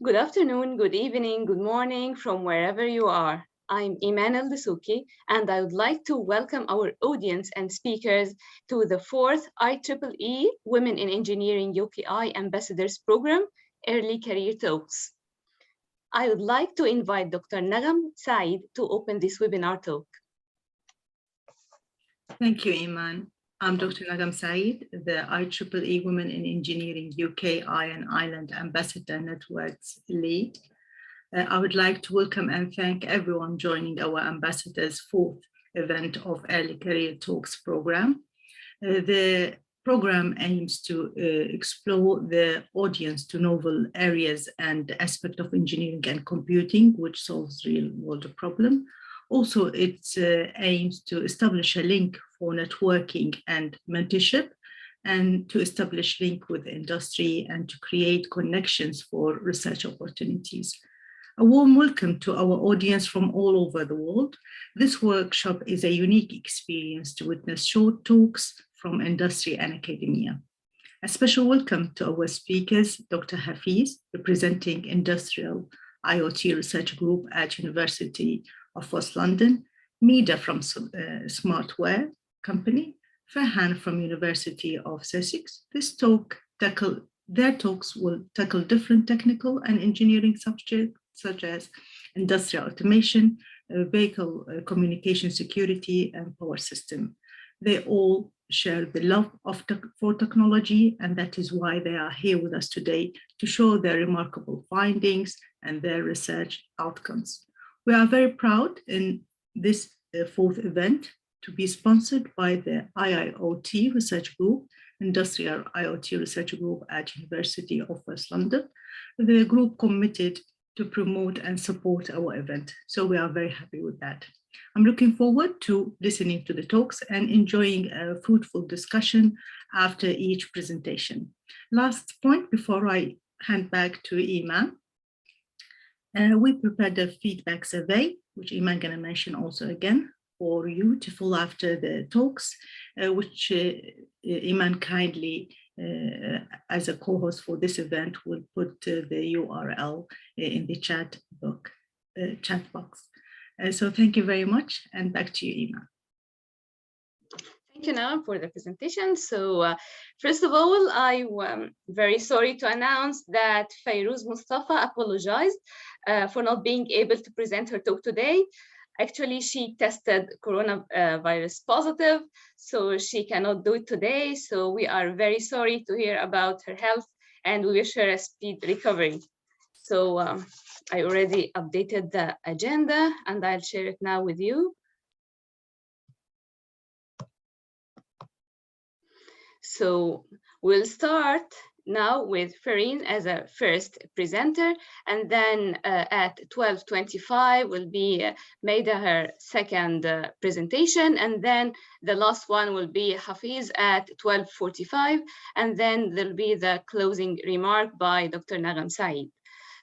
Good afternoon, good evening, good morning from wherever you are. I'm Iman El-Dessouki, and I would like to welcome our audience and speakers to the fourth IEEE Women in Engineering UKI Ambassadors Program, Early Career Talks. I would like to invite Dr. Nagham Saeed to open this webinar talk. Thank you, Iman. I'm Dr. Nagham Saeed, the IEEE Women in Engineering UKI and Ireland Ambassador Network's lead. I would like to welcome and thank everyone joining our ambassador's fourth event of Early Career Talks program. The program aims to explore the audience to novel areas and aspects of engineering and computing, which solves real-world problems. Also, it aims to establish a link for networking and mentorship, and to establish link with industry and to create connections for research opportunities. A warm welcome to our audience from all over the world. This workshop is a unique experience to witness short talks from industry and academia. A special welcome to our speakers, Dr. Hafiz, representing Industrial IoT Research Group at University of West London, Medha from Smartware Company, Ferheen from University of Sussex. Their talks will tackle different technical and engineering subjects such as industrial automation, vehicle communication security, and power system. They all share the love for technology, and that is why they are here with us today to show their remarkable findings and their research outcomes. We are very proud in this fourth event to be sponsored by the IIoT Research Group, Industrial IoT Research Group at University of West London. The group committed to promote and support our event. So we are very happy with that. I'm looking forward to listening to the talks and enjoying a fruitful discussion after each presentation. Last point before I hand back to Iman. We prepared a feedback survey, which Iman gonna mention also again, for you to fill after the talks, which Iman kindly, as a co-host for this event, will put the URL in the chat box. So thank you very much, and back to you, Iman. Thank you, Nagham, for the presentation. So first of all, I'm very sorry to announce that Fayrouz Mustafa apologized for not being able to present her talk today. Actually, she tested coronavirus positive, so she cannot do it today. So we are very sorry to hear about her health, and we wish her a speed recovery. So I already updated the agenda, and I'll share it now with you. So we'll start now with Ferheen as a first presenter, and then at 12:25 will be Medha, her second presentation, and then the last one will be Hafiz at 12:45, and then there'll be the closing remark by Dr. Nagham Saeed.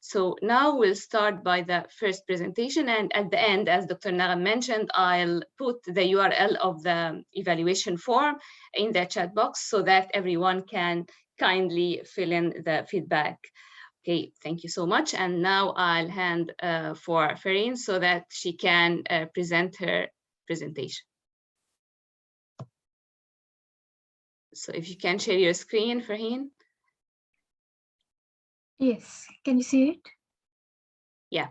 So now we'll start by the first presentation, and at the end, as Dr. Nagham mentioned, I'll put the URL of the evaluation form in the chat box so that everyone can kindly fill in the feedback. Okay, thank you so much. And now I'll hand for Ferheen so that she can present her presentation. So if you can share your screen, Ferheen. Yes, can you see it? Yeah.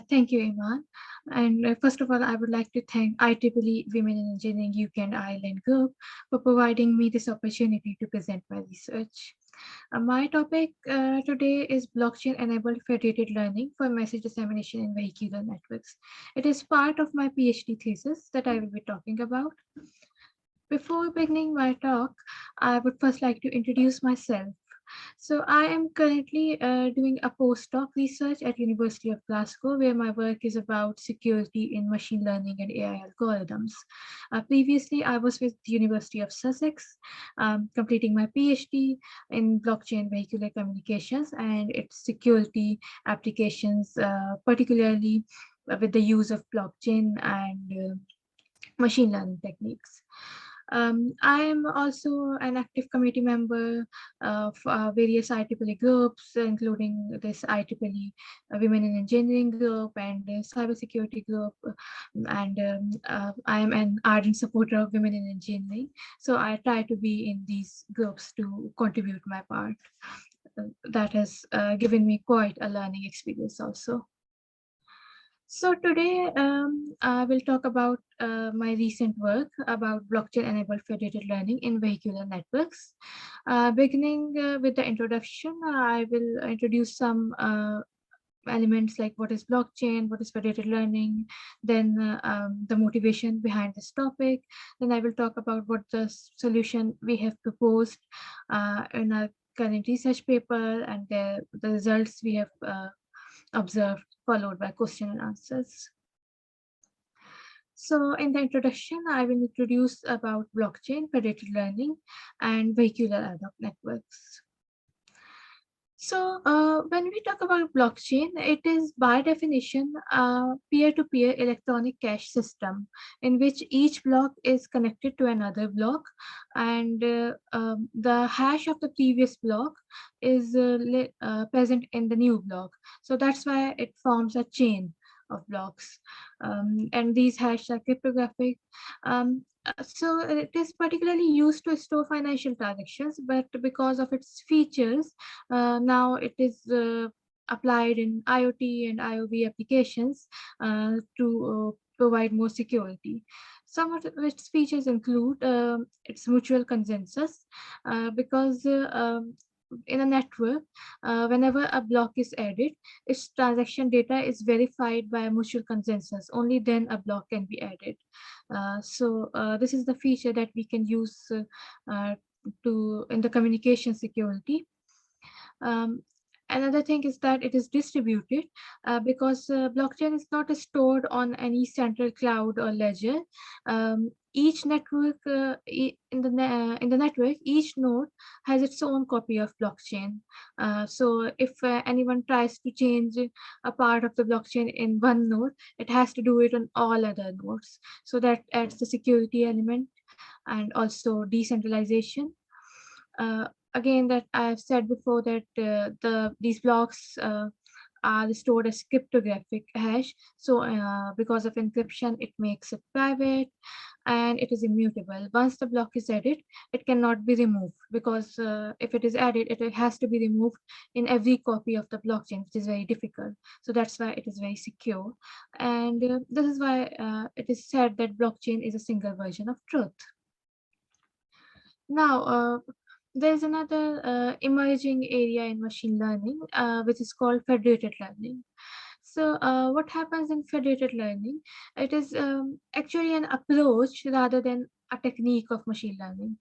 Thank you, Iman. And first of all, I would like to thank IEEE Women in Engineering UK and Ireland Group for providing me this opportunity to present my research. My topic today is blockchain-enabled federated learning for message dissemination in vehicular networks. It is part of my PhD thesis that I will be talking about. Before beginning my talk, I would first like to introduce myself. So I am currently doing a postdoc research at University of Glasgow, where my work is about security in machine learning and AI algorithms. Previously, I was with the University of Sussex, completing my PhD in blockchain vehicular communications and its security applications, particularly with the use of blockchain and machine learning techniques. I am also an active committee member of various IEEE groups, including this IEEE Women in Engineering group and cybersecurity group. And I am an ardent supporter of women in engineering. So I try to be in these groups to contribute my part. That has given me quite a learning experience also. So today I will talk about my recent work about blockchain-enabled federated learning in vehicular networks. Beginning with the introduction, I will introduce some elements like what is blockchain, what is federated learning, then the motivation behind this topic. Then I will talk about what the solution we have proposed in our current research paper and the results we have observed, followed by question and answers. So in the introduction, I will introduce about blockchain, federated learning, and vehicular ad hoc networks. So when we talk about blockchain, it is by definition a peer-to-peer electronic cash system in which each block is connected to another block, and the hash of the previous block is present in the new block. So that's why it forms a chain of blocks, and these hashes are cryptographic. So it is particularly used to store financial transactions, but because of its features, now it is applied in IoT and IoV applications to provide more security. Some of its features include its mutual consensus, because in a network, whenever a block is added, its transaction data is verified by a mutual consensus. Only then a block can be added. So this is the feature that we can use in the communication security. Another thing is that it is distributed because blockchain is not stored on any central cloud or ledger. Each network in the network, each node has its own copy of blockchain. So if anyone tries to change a part of the blockchain in one node, it has to do it on all other nodes. So that adds the security element and also decentralization. Again, that I've said before that these blocks are stored as cryptographic hash. So because of encryption, it makes it private and it is immutable. Once the block is added, it cannot be removed, because if it is added, it has to be removed in every copy of the blockchain, which is very difficult. So that's why it is very secure. And this is why it is said that blockchain is a single version of truth. Now, there's another emerging area in machine learning, which is called federated learning. So what happens in federated learning? It is actually an approach rather than a technique of machine learning.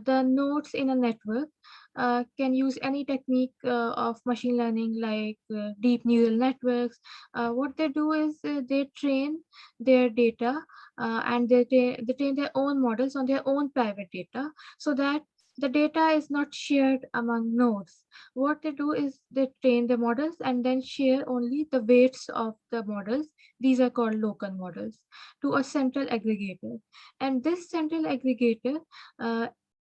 The nodes in a network can use any technique of machine learning, like deep neural networks. What they do is they train their data and they train their own models on their own private data, so that the data is not shared among nodes. What they do is they train the models and then share only the weights of the models. These are called local models, to a central aggregator. And this central aggregator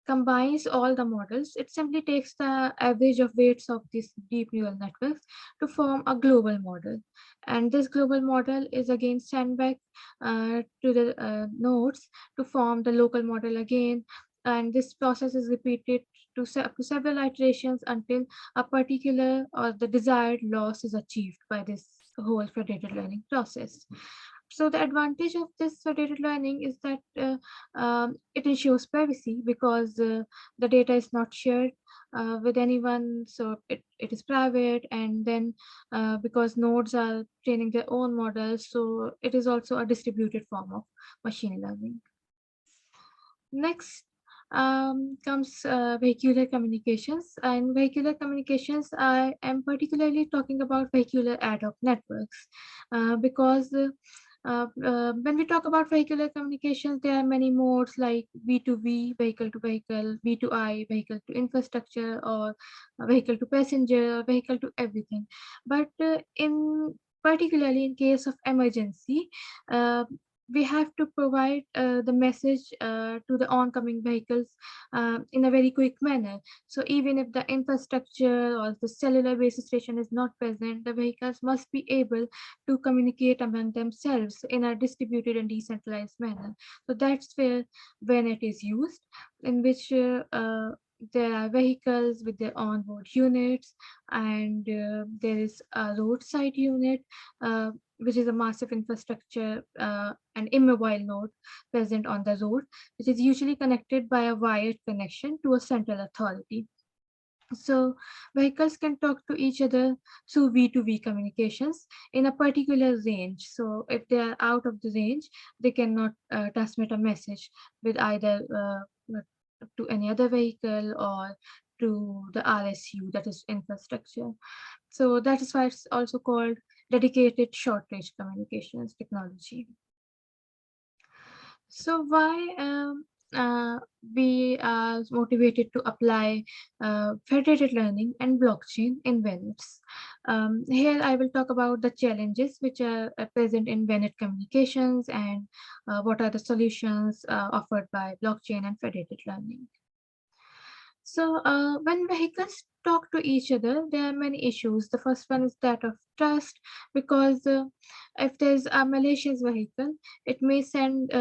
combines all the models. It simply takes the average of weights of these deep neural networks to form a global model. And this global model is again sent back to the nodes to form the local model again. And this process is repeated to several iterations until a particular or the desired loss is achieved by this whole federated learning process. So the advantage of this federated learning is that it ensures privacy, because the data is not shared with anyone, so it is private. And then because nodes are training their own models, so it is also a distributed form of machine learning. Next comes vehicular communications. And vehicular communications, I am particularly talking about vehicular ad hoc networks, because when we talk about vehicular communications, there are many modes like V2V, vehicle to vehicle, V2I, vehicle to infrastructure, or vehicle to passenger, vehicle to everything. But in particularly in case of emergency, we have to provide the message to the oncoming vehicles in a very quick manner. So even if the infrastructure or the cellular base station is not present, the vehicles must be able to communicate among themselves in a distributed and decentralized manner. So that's where when it is used, in which there are vehicles with their onboard units, and there is a roadside unit, which is a massive infrastructure and immobile node present on the road, which is usually connected by a wired connection to a central authority. So vehicles can talk to each other through V2V communications in a particular range. So if they are out of the range, they cannot transmit a message with either to any other vehicle or to the RSU, that is infrastructure. So that is why it's also called dedicated short range communications technology. So why we are motivated to apply federated learning and blockchain in VANETs? Here I will talk about the challenges which are present in VANET communications, and what are the solutions offered by blockchain and federated learning. So when vehicles talk to each other, there are many issues. The first one is that of trust, because if there's a malicious vehicle, it may send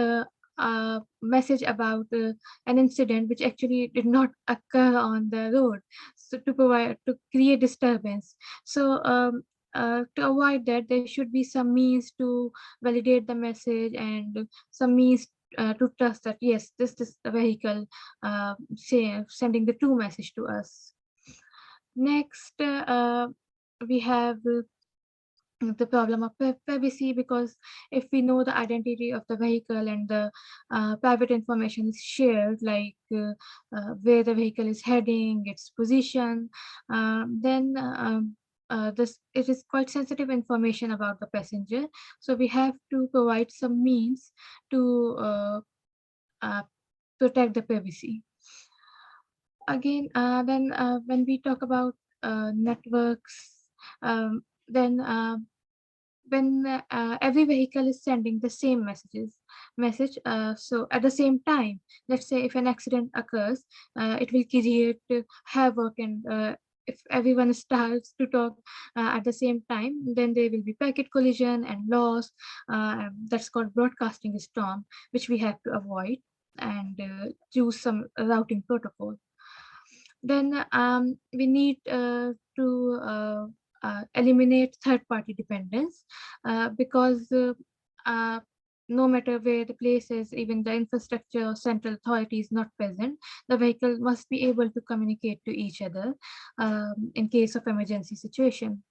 a message about an incident which actually did not occur on the road, so to create disturbance. So to avoid that, there should be some means to validate the message, and some means to trust that yes, this is the vehicle sending the true message to us. Next, we have the problem of privacy, because if we know the identity of the vehicle and the private information is shared, like where the vehicle is heading, its position, then this it is quite sensitive information about the passenger. So we have to provide some means to uh, protect the privacy. Again, then when we talk about networks, then when every vehicle is sending the same message, so at the same time, let's say if an accident occurs, it will create havoc, and if everyone starts to talk at the same time, then there will be packet collision and loss. That's called broadcasting storm, which we have to avoid and choose some routing protocol. Then we need to eliminate third-party dependence, because no matter where the place is, even the infrastructure or central authority is not present, the vehicle must be able to communicate to each other in case of emergency situation.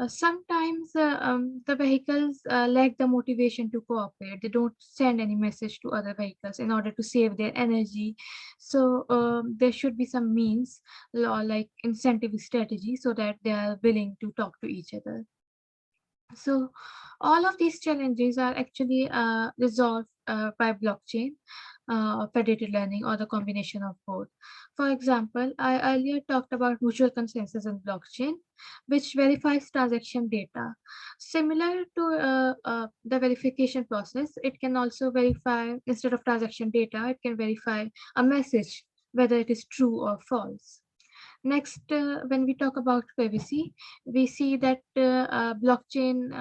Sometimes the vehicles lack the motivation to cooperate. They don't send any message to other vehicles in order to save their energy. So there should be some means, like incentive strategy, so that they are willing to talk to each other. So all of these challenges are actually resolved by blockchain, federated learning, or the combination of both. For example, I earlier talked about mutual consensus in blockchain, which verifies transaction data. Similar to the verification process, it can also verify, instead of transaction data, it can verify a message, whether it is true or false. Next, when we talk about privacy, we see that blockchain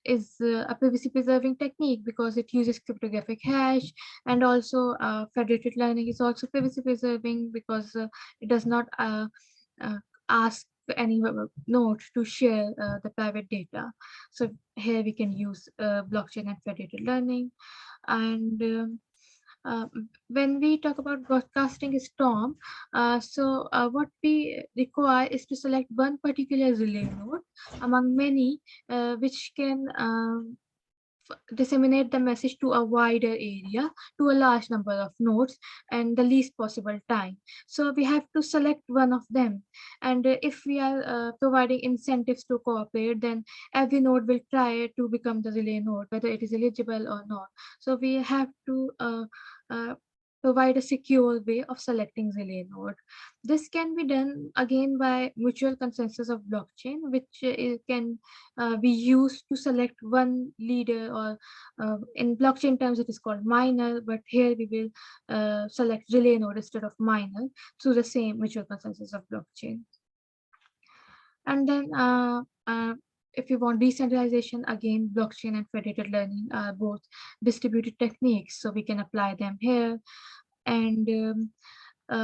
is a privacy preserving technique because it uses cryptographic hash, and also federated learning is also privacy preserving because it does not uh, ask any node to share the private data. So here we can use blockchain and federated learning. And when we talk about broadcasting storm, what we require is to select one particular relay node among many, which can disseminate the message to a wider area, to a large number of nodes, and the least possible time. So we have to select one of them, and if we are providing incentives to cooperate, then every node will try to become the relay node, whether it is eligible or not. So we have to provide a secure way of selecting relay node. This can be done again by mutual consensus of blockchain, which can be used to select one leader, or in blockchain terms it is called miner, but here we will select relay node instead of miner through the same mutual consensus of blockchain. And then if you want decentralization, again, blockchain and federated learning are both distributed techniques, so we can apply them here. And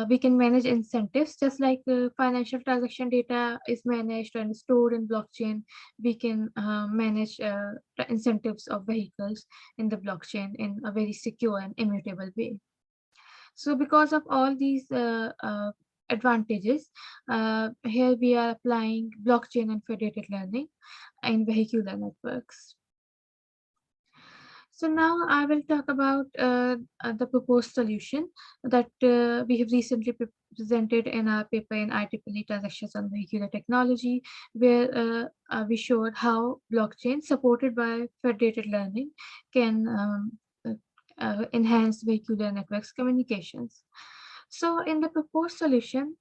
we can manage incentives just like financial transaction data is managed and stored in blockchain. We can manage the incentives of vehicles in the blockchain in a very secure and immutable way. So because of all these advantages, here we are applying blockchain and federated learning in vehicular networks. So now I will talk about the proposed solution that we have recently presented in our paper in IEEE Transactions on Vehicular Technology, where we showed how blockchain supported by federated learning can enhance vehicular networks communications. So in the proposed solution,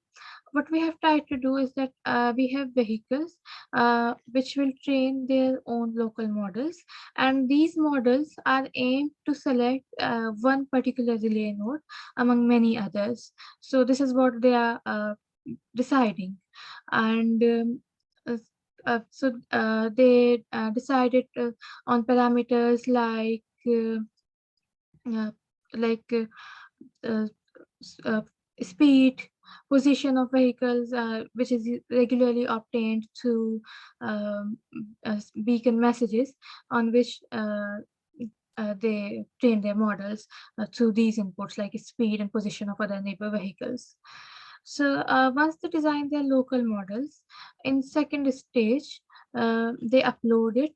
what we have tried to do is that we have vehicles which will train their own local models, and these models are aimed to select one particular relay node among many others. So this is what they are deciding. And they decided on parameters uh, like uh, uh, speed, position of vehicles, which is regularly obtained through beacon messages on which they train their models through these inputs like speed and position of other neighbor vehicles. So once they design their local models, in second stage, they upload it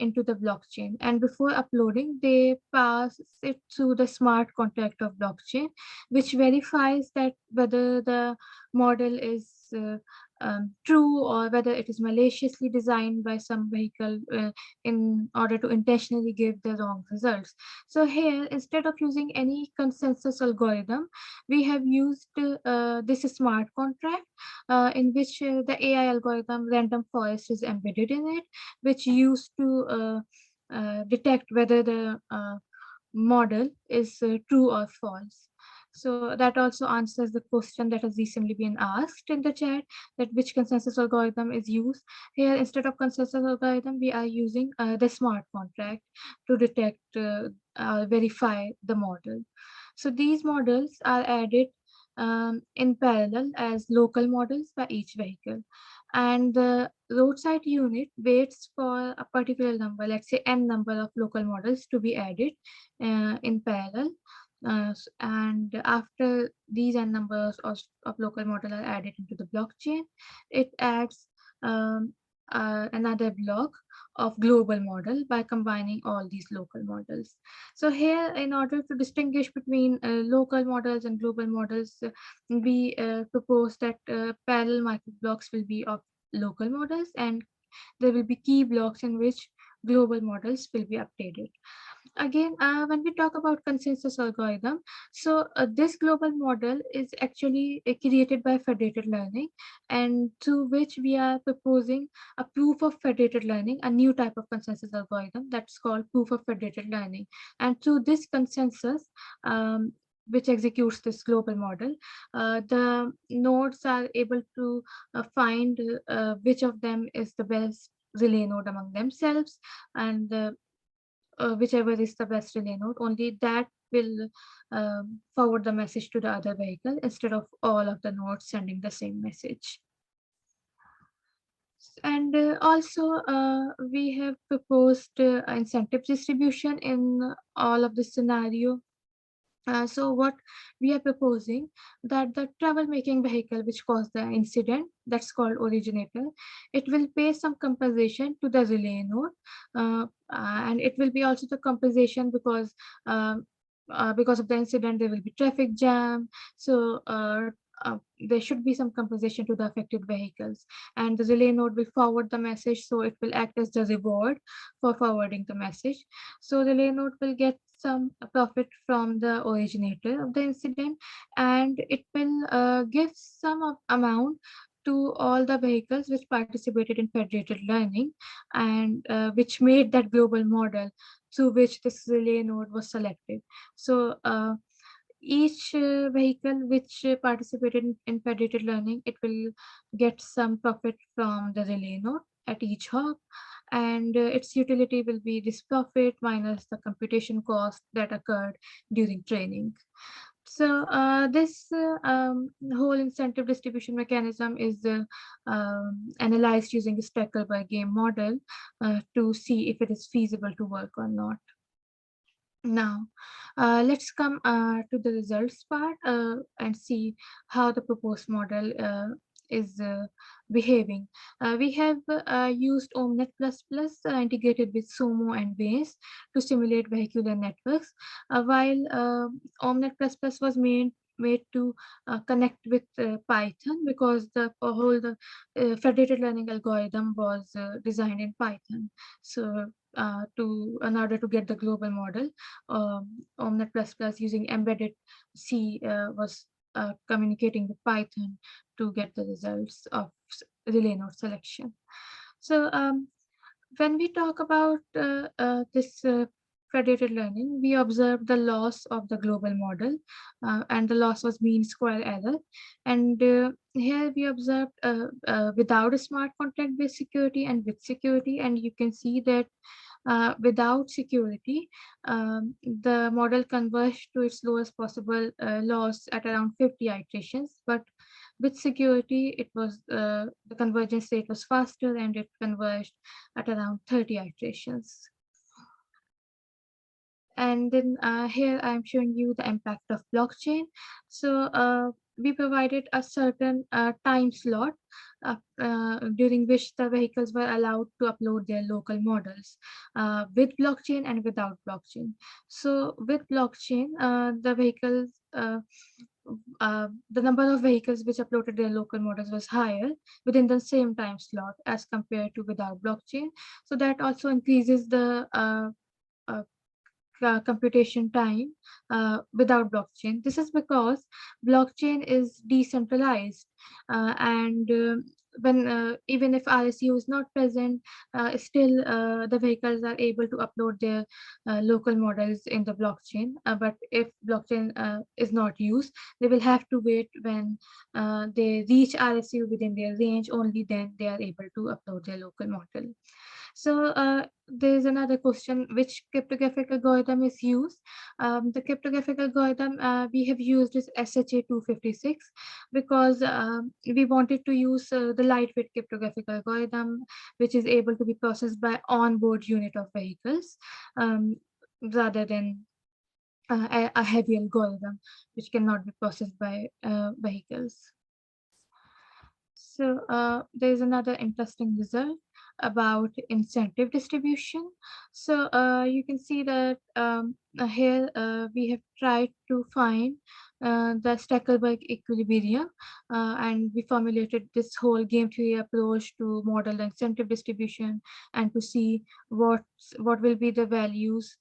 into the blockchain, and before uploading they pass it through the smart contract of blockchain, which verifies that whether the model is true or whether it is maliciously designed by some vehicle in order to intentionally give the wrong results. So here, instead of using any consensus algorithm, we have used this smart contract in which the AI algorithm random forest is embedded in it, which used to detect whether the model is true or false. So that also answers the question that has recently been asked in the chat, that which consensus algorithm is used. Here, instead of consensus algorithm, we are using the smart contract to detect, verify the model. So these models are added in parallel as local models by each vehicle. And the roadside unit waits for a particular number, let's say n number of local models to be added in parallel. And after these n numbers of local model are added into the blockchain, it adds another block of global model by combining all these local models. So here, in order to distinguish between local models and global models, we propose that parallel microblocks will be of local models, and there will be key blocks in which global models will be updated. Again, when we talk about consensus algorithm, so this global model is actually created by federated learning, and through which we are proposing a proof of federated learning, a new type of consensus algorithm that's called proof of federated learning. And through this consensus, which executes this global model, the nodes are able to find which of them is the best relay node among themselves, and whichever is the best relay node, only that will forward the message to the other vehicle instead of all of the nodes sending the same message. And also, we have proposed incentive distribution in all of this scenario. So what we are proposing, that the troublemaking vehicle which caused the incident, that's called originator, it will pay some compensation to the relay node, and it will be also the compensation because of the incident there will be traffic jam. So there should be some compensation to the affected vehicles, and the relay node will forward the message, so it will act as the reward for forwarding the message. So the relay node will get some profit from the originator of the incident, and it will give some amount to all the vehicles which participated in federated learning, and which made that global model through which this relay node was selected. So each vehicle which participated in federated learning, it will get some profit from the relay node at each hop, and its utility will be this profit minus the computation cost that occurred during training. So this whole incentive distribution mechanism is analyzed using a Steckelberg game model to see if it is feasible to work or not. Now, let's come to the results part and see how the proposed model is behaving. We have used OMNet++ integrated with SOMO and Base to simulate vehicular networks, while OMNet++ was made to connect with Python, because the federated learning algorithm was designed in Python. So in order to get the global model, OMNet++ using embedded C was communicating with Python to get the results of relay node selection. So when we talk about this federated learning, we observed the loss of the global model, and the loss was mean square error. And here we observed without a smart contract-based security and with security, and you can see that without security, the model converged to its lowest possible loss at around 50 iterations, but with security, it was the convergence rate was faster, and it converged at around 30 iterations. And then here I'm showing you the impact of blockchain. So we provided a certain time slot during which the vehicles were allowed to upload their local models with blockchain and without blockchain. So with blockchain, the vehicles, the number of vehicles which uploaded their local models was higher within the same time slot as compared to without blockchain. So that also increases the computation time without blockchain. This is because blockchain is decentralized, and when even if RSU is not present, still the vehicles are able to upload their local models in the blockchain. But if blockchain is not used, they will have to wait when they reach RSU within their range. Only then they are able to upload their local model. So there's another question: which cryptographic algorithm is used? The cryptographic algorithm we have used is SHA-256, because we wanted to use the lightweight cryptographic algorithm, which is able to be processed by onboard unit of vehicles, rather than a heavy algorithm which cannot be processed by vehicles. So there's another interesting result about incentive distribution. So you can see that here we have tried to find the Steckelberg equilibrium, and we formulated this whole game theory approach to model the incentive distribution and to see what will be the values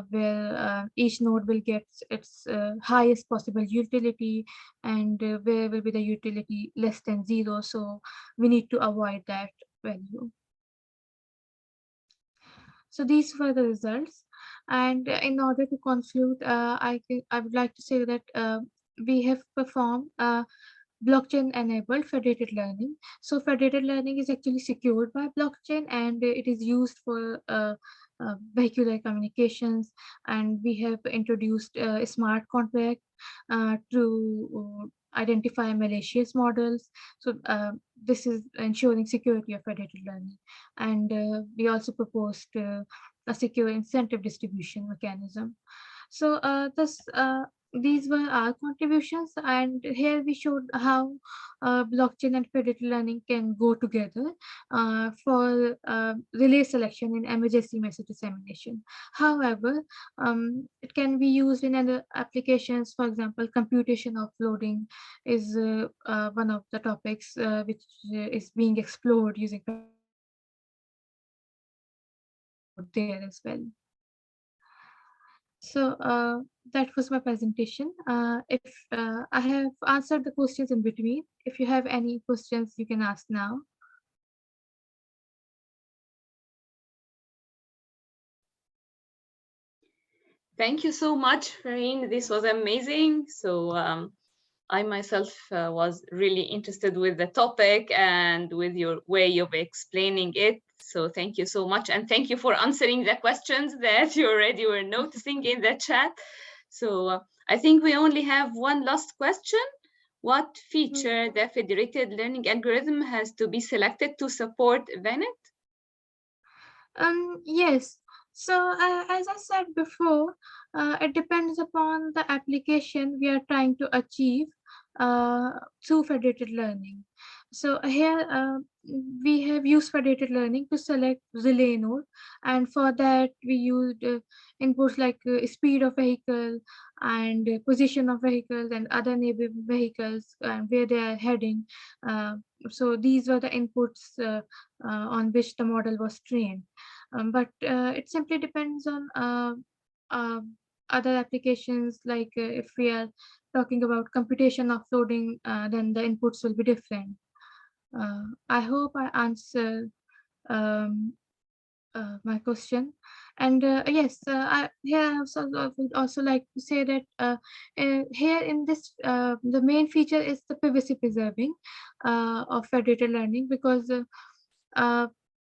where each node will get its highest possible utility, and where will be the utility less than 0. So we need to avoid that value. So these were the results. And in order to conclude, I would like to say that we have performed blockchain-enabled federated learning. So federated learning is actually secured by blockchain, and it is used for vehicular communications. And we have introduced a smart contract to identify malicious models. So this is ensuring security of federated learning. And we also proposed a secure incentive distribution mechanism. So this these were our contributions, and here we showed how blockchain and federated learning can go together for relay selection in emergency message dissemination. However, it can be used in other applications. For example, computation offloading is one of the topics which is being explored using there as well. So that was my presentation. If I have answered the questions in between, if you have any questions, you can ask now. Thank you so much, Ferheen. This was amazing. So I myself was really interested with the topic and with your way of explaining it. So thank you so much. And thank you for answering the questions that you already were noticing in the chat. So I think we only have one last question. What feature the federated learning algorithm has to be selected to support VANET? Yes. So as I said before, it depends upon the application we are trying to achieve through federated learning. So here we have used federated learning to select relay node, and for that we used inputs like speed of vehicle and position of vehicles and other neighboring vehicles and where they are heading. So these were the inputs on which the model was trained. But it simply depends on other applications, like if we are talking about computation offloading, then the inputs will be different. I hope I answered my question. And yes, here I would also like to say that here in this, the main feature is the privacy preserving of federated learning, because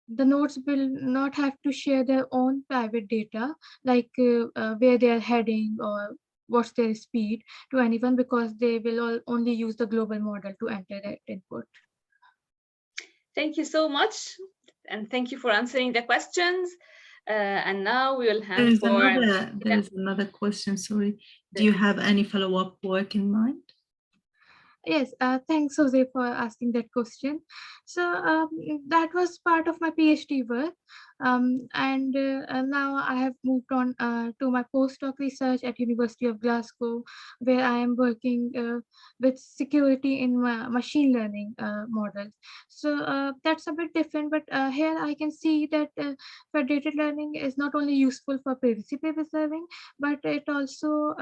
the nodes will not have to share their own private data, like where they are heading or what's their speed, to anyone, because they will all only use the global model to enter that input. Thank you so much. And thank you for answering the questions. And now we will have There's another question, sorry. Do you have any follow-up work in mind? Yes, thanks, Jose, for asking that question. So that was part of my PhD work. And now I have moved on to my postdoc research at University of Glasgow, where I am working with security in machine learning models. So that's a bit different, but here I can see that federated learning is not only useful for privacy preserving, but it also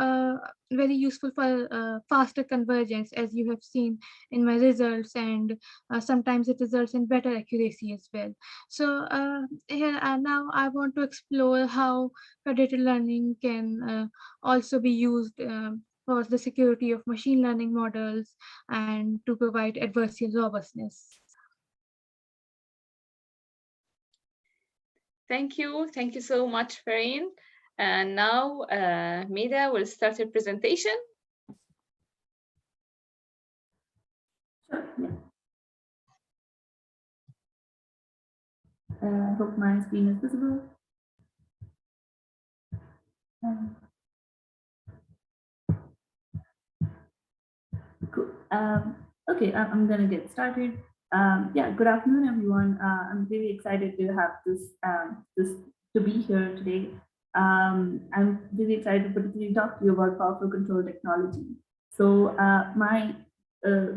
very useful for faster convergence, as you have seen in my results, and sometimes it results in better accuracy as well. So here now I want to explore how federated learning can also be used for the security of machine learning models and to provide adversarial robustness. Thank you so much, Ferheen. And now Medha will start her presentation. Sure, yeah. Hope my screen is visible. Cool. Okay, I'm gonna get started. Yeah, good afternoon, everyone. I'm really excited to have this to be here today. I'm really excited to particularly talk to you about powerful control technology. So my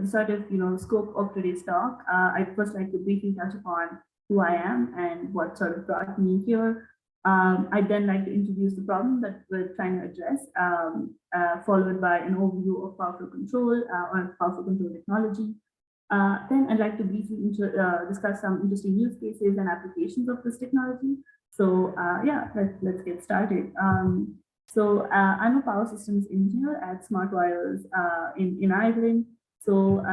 sort of scope of today's talk, I'd first like to briefly touch upon who I am and what sort of brought me here. I'd then like to introduce the problem that we're trying to address, followed by an overview of powerful control or powerful control technology. Then I'd like to briefly discuss some interesting use cases and applications of this technology. So yeah, let's get started. So I'm a power systems engineer at Smart Wires in Ireland. So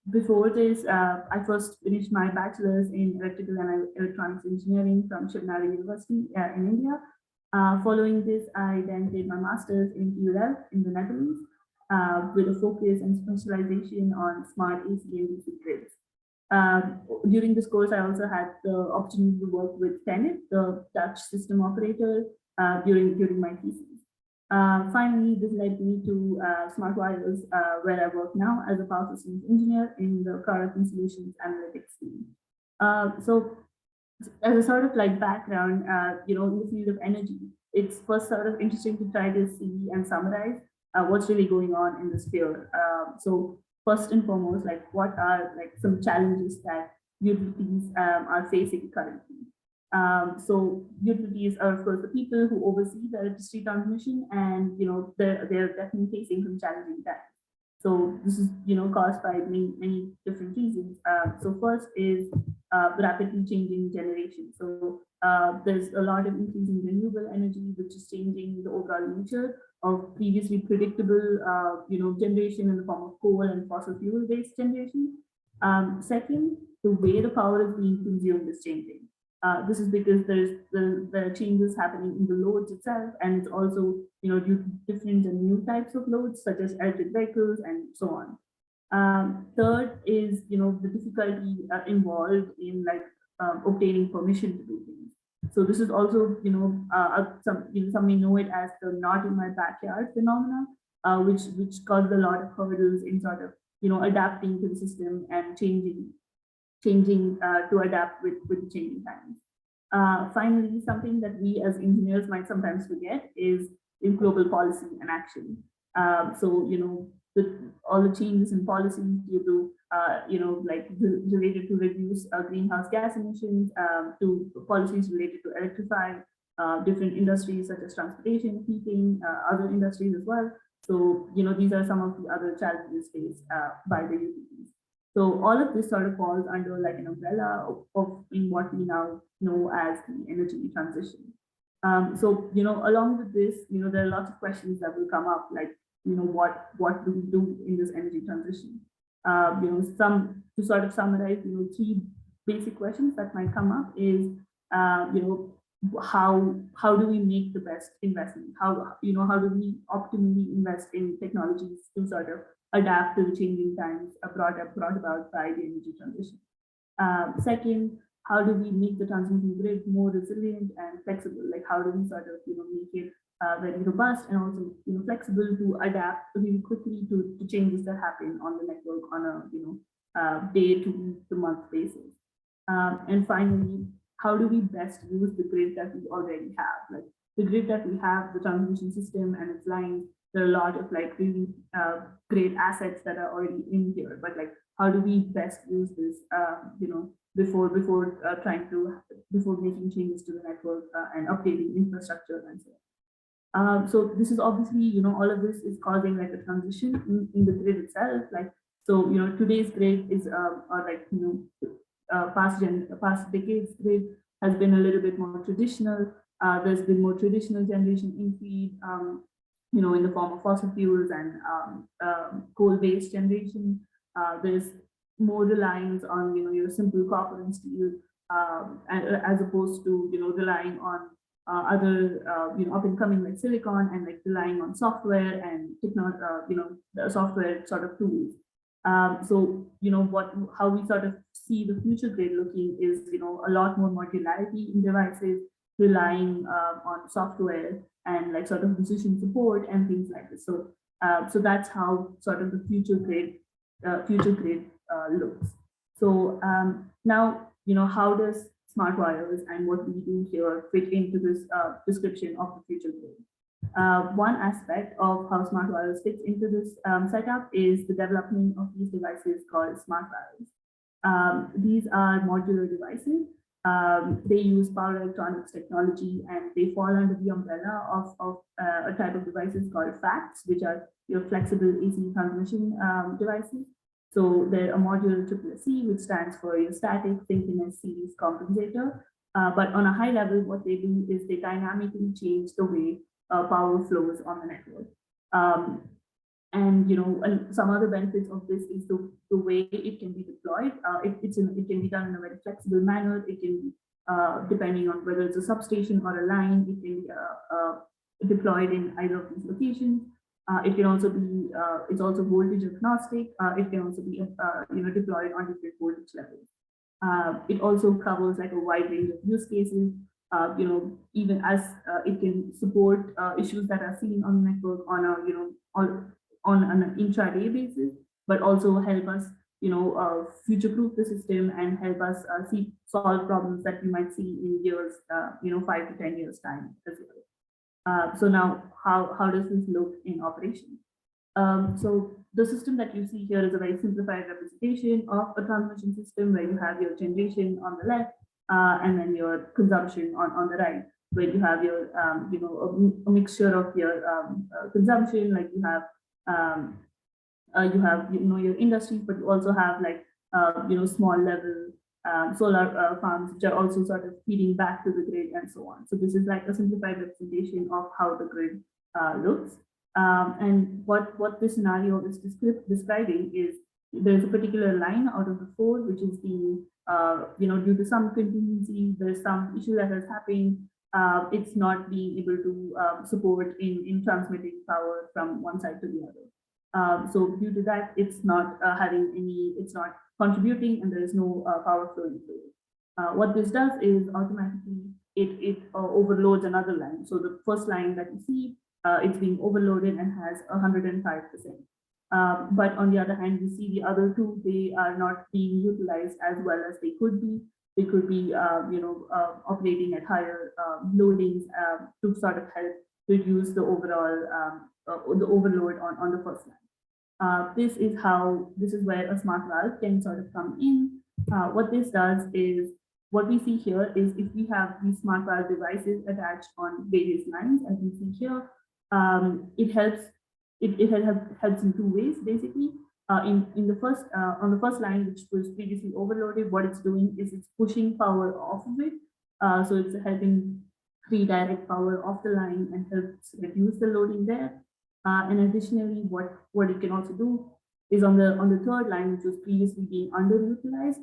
before this, I first finished my bachelor's in electrical and electronics engineering from Sherazi University in India. Following this, I then did my master's in UL in the Netherlands with a focus and specialization on smart AC and DC grids. During this course, I also had the opportunity to work with Tenet, the Dutch system operator, during my thesis. Finally, this led me to Smart Wires, where I work now as a power systems engineer in the product and solutions analytics team. So as a sort of like background, in the field of energy, it's first sort of interesting to try to see and summarize what's really going on in this field. So first and foremost, like what are like some challenges that utilities are facing currently? So utilities are of course the people who oversee the electricity transmission, and they're definitely facing some challenging times. So this is caused by many different reasons. So first is rapidly changing generation. So there's a lot of increase in renewable energy, which is changing the overall nature of previously predictable, generation in the form of coal and fossil fuel-based generation. Second, the way the power is being consumed is changing. This is because there's the changes happening in the loads itself, and it's also due to different and new types of loads such as electric vehicles and so on. Third is the difficulty involved in obtaining permission to do things. So this is also some may know it as the "not in my backyard" phenomena, which caused a lot of hurdles in sort of adapting to the system and changing to adapt with the changing times. Finally, something that we as engineers might sometimes forget is in global policy and action. So all the changes in policies due to related to reduce greenhouse gas emissions, to policies related to electrify different industries such as transportation, heating, other industries as well. So these are some of the other challenges faced by the utilities. So all of this sort of falls under like an umbrella of in what we now know as the energy transition. So along with this, there are lots of questions that will come up, like what do we do in this energy transition? Some to sort of summarize, three basic questions that might come up is how do we make the best investment? How do we optimally invest in technologies to sort of adapt to the changing times brought about by the energy transition? Second, how do we make the transmission grid more resilient and flexible? Like how do we sort of make it very robust and also flexible to adapt really quickly to changes that happen on the network on a day to month basis? And finally, how do we best use the grid that we already have? Like the grid that we have, the transmission system and its lines, there are a lot of like really great assets that are already in here, but like how do we best use this before making changes to the network and updating infrastructure and so on. So this is obviously all of this is causing like a transition in the grid itself. Like so today's grid is or like past decades grid has been a little bit more traditional. There's been more traditional generation in feed, in the form of fossil fuels and coal-based generation. There's more reliance on your simple copper and steel, as opposed to relying on other up and coming like silicon and like relying on software and the software sort of tools. So how we sort of see the future grid looking is a lot more modularity in devices, relying on software and like sort of decision support and things like this. So so that's how sort of the future grid looks. So now how does smart wires and what we do here fit into this description of the future grid? One aspect of how smart wires fits into this setup is the development of these devices called smart wires. These are modular devices. They use power electronics technology, and they fall under the umbrella of a type of devices called FACTS, which are your flexible AC transmission devices. So they're a modular CCC, which stands for your static synchronous series compensator. But on a high level, what they do is they dynamically change the way power flows on the network. And some other benefits of this is the way it can be deployed. It can be done in a very flexible manner. It can be, depending on whether it's a substation or a line, it can be deployed in either of these locations. It can also be, it's also voltage agnostic. It can also be, deployed on different voltage levels. It also covers like a wide range of use cases. even as it can support issues that are seen on the network on a, on an intraday basis, but also help us, future-proof the system and help us solve problems that we might see in years, 5 to 10 years time as well. So now, how does this look in operation? So the system that you see here is a very simplified representation of a transmission system where you have your generation on the left and then your consumption on the right, where you have your, a mixture of your consumption, like you have, your industries, but you also have like, small level solar farms, which are also sort of feeding back to the grid and so on. So this is like a simplified representation of how the grid looks. And what this scenario is describing is there's a particular line out of the 4, which is the, due to some contingency, there's some issue that has happened. It's not being able to support in transmitting power from one side to the other. So due to that, it's not it's not contributing and there is no power flowing through it. What this does is automatically it overloads another line. So the first line that you see, it's being overloaded and has 105%. But on the other hand, you see the other 2, they are not being utilized as well as they could be. They could be, operating at higher loadings to sort of help reduce the overall the overload on the first line. This is where a smart valve can sort of come in. What this does is, what we see here is if we have these smart valve devices attached on various lines, as you see here, it helps. It helps in 2 ways, basically. In the first on the first line, which was previously overloaded, what it's doing is it's pushing power off of it. So it's helping redirect power off the line and helps reduce the loading there. And additionally, what it can also do is on the third line, which was previously being underutilized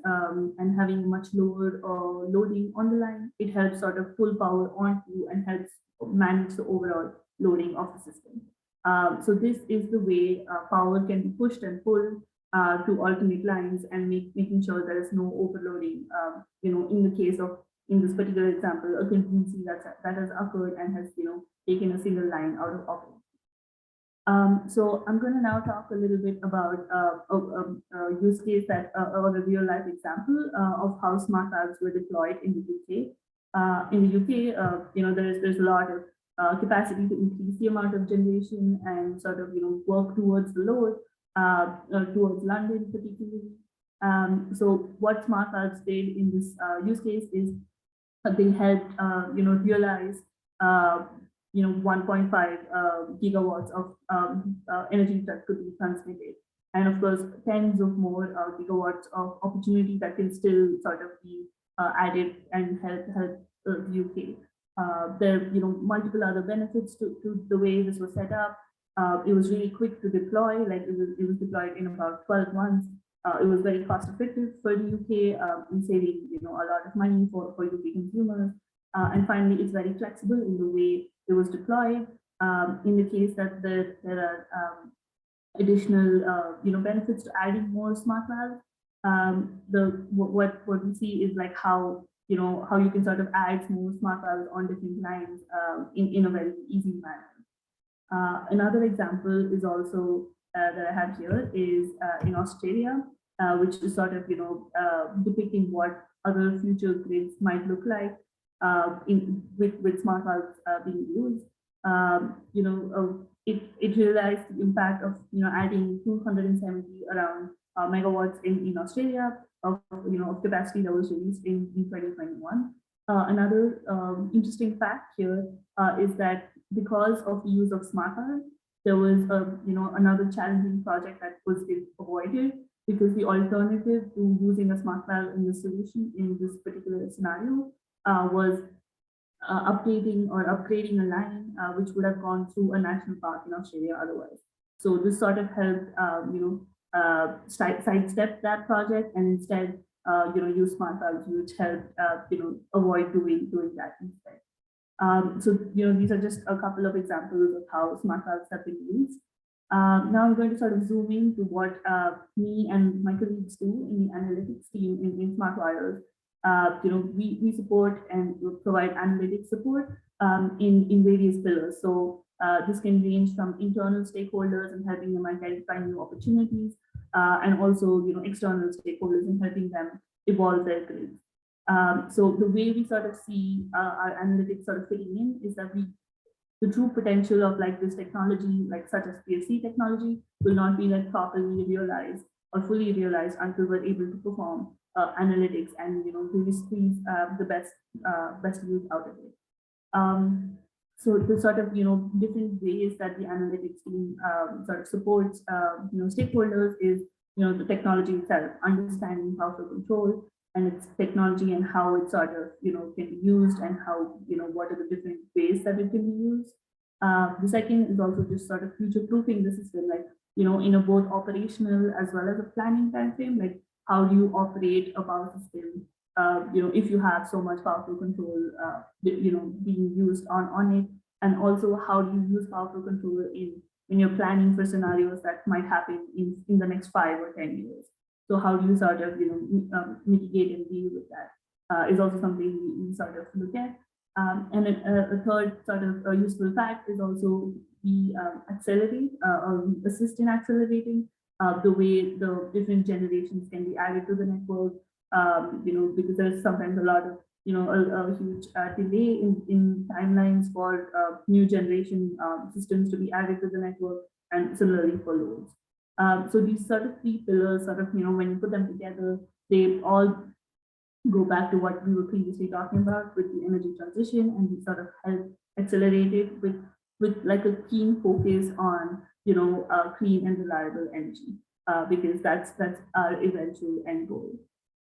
and having much lower loading on the line, it helps sort of pull power onto and helps manage the overall loading of the system. So this is the way power can be pushed and pulled to alternate lines and making sure there is no overloading. In the case of, in this particular example, a contingency that has occurred and has taken a single line out of operation. So I'm going to now talk a little bit about a use case that, or a real life example of how smart valves were deployed in the UK. In the UK, there's a lot of capacity to increase the amount of generation and sort of work towards the load, towards London particularly. So what smart valves did in this use case is they helped realize 1.5 gigawatts of energy that could be transmitted, and of course tens of more gigawatts of opportunity that can still sort of be added and help the UK. There are multiple other benefits to the way this was set up. It was really quick to deploy, like it was deployed in about 12 months. It was very cost effective for the UK in saving a lot of money for UK consumers. And finally, it's very flexible in the way it was deployed. In the case that there are additional benefits to adding more smart valves, what we see is like how you can sort of add more smart valves on different lines in a very easy manner. Another example is also that I have here is in Australia, which is sort of depicting what other future grids might look like with smart valves being used. It realized the impact of adding 270 around megawatts in Australia of capacity that was released in 2021. Another interesting fact here is that because of the use of smart valves, there was another challenging project that was avoided, because the alternative to using a smart valve in the solution in this particular scenario was updating or upgrading a line which would have gone through a national park in Australia otherwise. So this sort of helped sidestep that project and instead use smart valves, which helped avoid doing that instead. So these are just a couple of examples of how smart valves have been used. Now I'm going to sort of zoom in to what me and my colleagues do in the analytics team in Smart Wires. we support and provide analytic support in various pillars. So this can range from internal stakeholders and helping them identify new opportunities, and also external stakeholders and helping them evolve their grids. So the way we sort of see our analytics sort of fitting in is that the true potential of like this technology, like such as PFC technology, will not be like properly realized or fully realized until we're able to perform analytics and really squeeze the best use out of it. So the sort of different ways that the analytics team sort of supports stakeholders is the technology itself, understanding power flow control and its technology and how it sort of can be used and how what are the different ways that it can be used. The second is also just sort of future proofing the system, like in a both operational as well as a planning timeframe, like how do you operate a power system if you have so much power flow control being used on it, and also how do you use power flow control when you're planning for scenarios that might happen in the next 5 or 10 years. So how do you sort of mitigate and deal with that is also something we sort of look at. And a third sort of useful fact is also we accelerate or we assist in accelerating the way the different generations can be added to the network. Because there's sometimes a lot of a huge delay in timelines for new generation systems to be added to the network, and similarly for loads. So these sort of 3 pillars, sort of when you put them together, they all go back to what we were previously talking about with the energy transition, and we sort of help accelerate it with like a keen focus on clean and reliable energy, because that's our eventual end goal.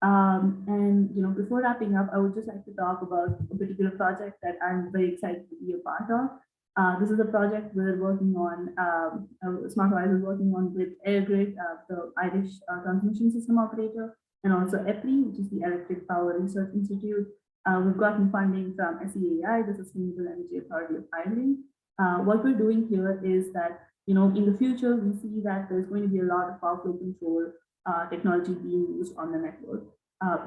And before wrapping up, I would just like to talk about a particular project that I'm very excited to be a part of. This is a project we're working on, Smart Horizon is working on with EirGrid, the Irish transmission system operator, and also EPRI, which is the Electric Power Research Institute. We've gotten funding from SEAI, the Sustainable Energy Authority of Ireland. What we're doing here is that, in the future, we see that there's going to be a lot of power flow control technology being used on the network.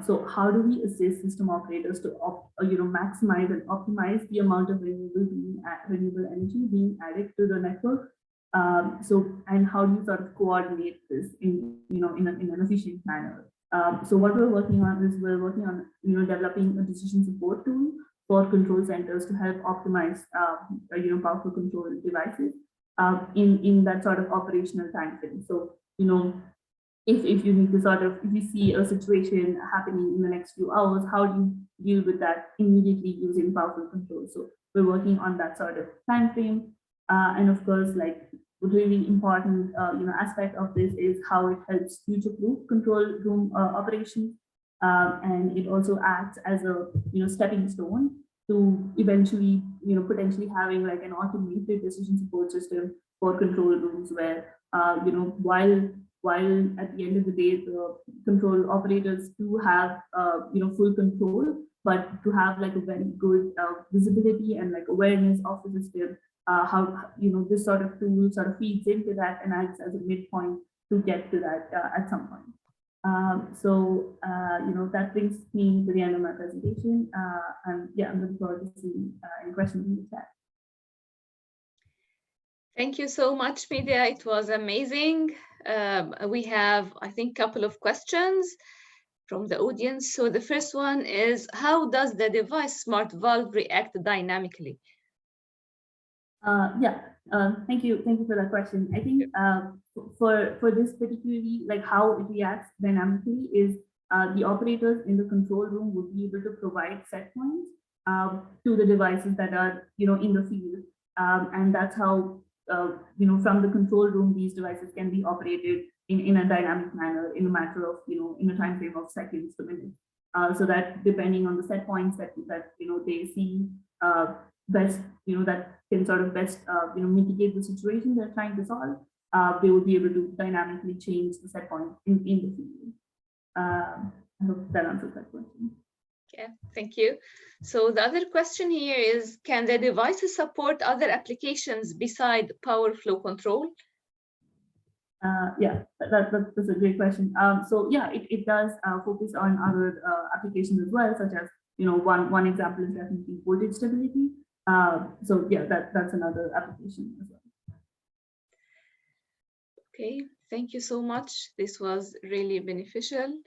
So how do we assist system operators to maximize and optimize the amount of renewable energy being added to the network? And how do you sort of coordinate this in an efficient manner? So what we're working on is developing a decision support tool for control centers to help optimize power flow control devices in that sort of operational timeframe. So if you need to if you see a situation happening in the next few hours, how do you deal with that immediately using power flow control? So we're working on that sort of time frame. And of course, like really important aspect of this is how it helps future-proof control room operations. And it also acts as a stepping stone to eventually potentially having like an automated decision support system for control rooms where while at the end of the day, the control operators do have, full control, but to have like a very good visibility and like awareness of the system, how, this sort of tool sort of feeds into that and acts as a midpoint to get to that at some point. That brings me to the end of my presentation. And yeah, I'm looking forward to seeing any questions in the chat. Thank you so much, Medha. It was amazing. We have, I think, a couple of questions from the audience. So the first one is, how does the device smart valve react dynamically? Thank you for that question. I think for this particularly, like how it reacts dynamically is the operators in the control room would be able to provide set points to the devices that are in the field, and that's how from the control room these devices can be operated in a dynamic manner in a matter of in a time frame of seconds to minutes, so that depending on the set points that they see best, that can sort of best mitigate the situation they're trying to solve, they would be able to dynamically change the set point in the field. I hope that answers that question. Okay, thank you. So the other question here is, can the devices support other applications beside power flow control? Yeah, that's a great question. So yeah, it does focus on other applications as well, such as, one example is definitely voltage stability. So yeah, that's another application as well. Okay, thank you so much. This was really beneficial.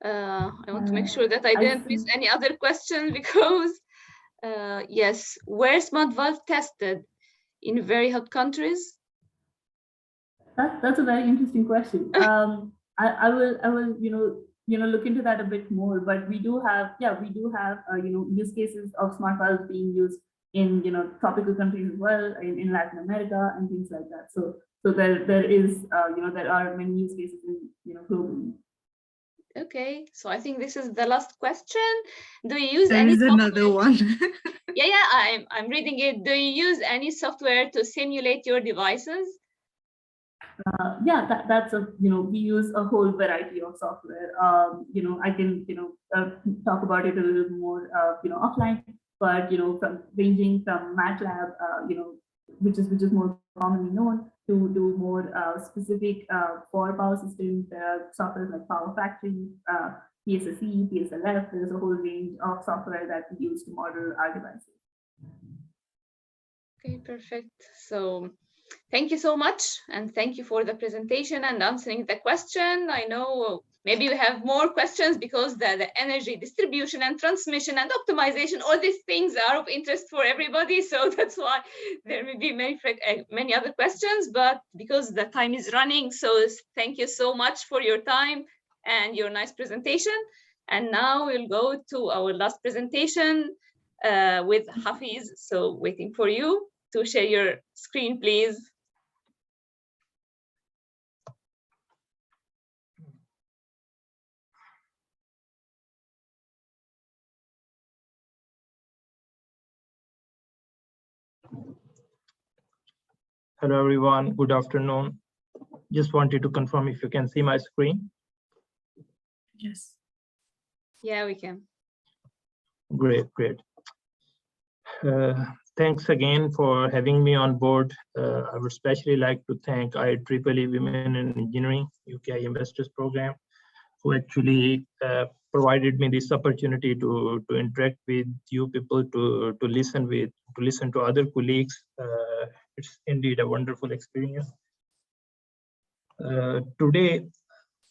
I want to make sure that I didn't miss any other question because, yes, were smart valve tested in very hot countries? That's a very interesting question. I will look into that a bit more. But we do have use cases of smart valves being used in tropical countries as well, in Latin America and things like that. So there is there are many use cases in globally. Okay, so I think this is the last question. Do you use There any is another software? one. Yeah, I'm reading it. Do you use any software to simulate your devices? Yeah, that's we use a whole variety of software. I can talk about it a little more offline, but from ranging from MATLAB, which is more commonly known, to do more specific for power systems. There are software like Power Factory, PSSE, PSLF. There's a whole range of software that we use to model our devices. Okay, perfect. So thank you so much. And thank you for the presentation and answering the question. I know maybe we have more questions because the energy distribution and transmission and optimization, all these things are of interest for everybody. So that's why there may be many other questions, but because the time is running, so thank you so much for your time and your nice presentation. And now we'll go to our last presentation with Hafiz. So waiting for you to share your screen, please. Hello, everyone. Good afternoon. Just wanted to confirm if you can see my screen. Yes. Yeah, we can. Great. Thanks again for having me on board. I would especially like to thank IEEE Women in Engineering UK Investors Program, who actually provided me this opportunity to interact with you people, to listen to other colleagues. It's indeed a wonderful experience. Today,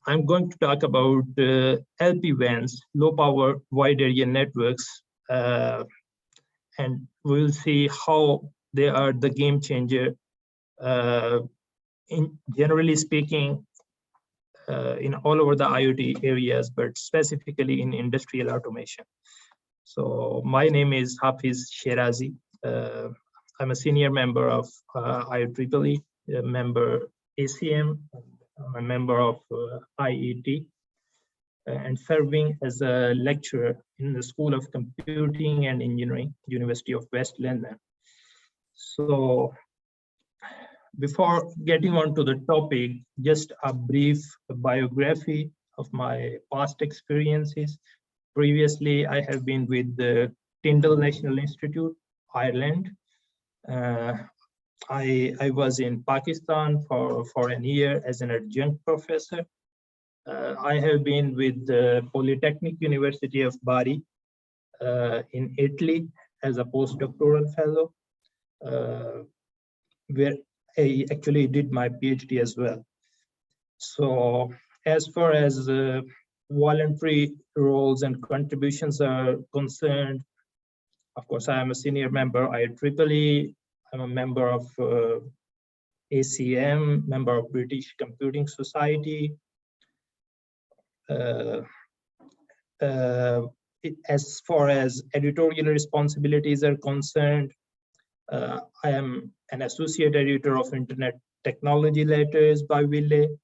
I'm going to talk about LPWANS, low power wide area networks, and we'll see how they are the game changer. In generally speaking, in all over the IoT areas, but specifically in industrial automation. So my name is Hafiz Sherazi. I'm a senior member of IEEE, a member ACM, I'm a member of IET, and serving as a lecturer in the School of Computing and Engineering, University of West London. So before getting on to the topic, just a brief biography of my past experiences. Previously, I have been with the Tyndall National Institute, Ireland. I was in Pakistan for an year as an adjunct professor. I have been with the Polytechnic University of Bari in Italy as a postdoctoral fellow, where I actually did my PhD as well. So as far as voluntary roles and contributions are concerned, of course, I am a senior member IEEE. I'm a member of ACM, member of British Computing Society. As far as editorial responsibilities are concerned, I am an associate editor of Internet Technology Letters by Ville.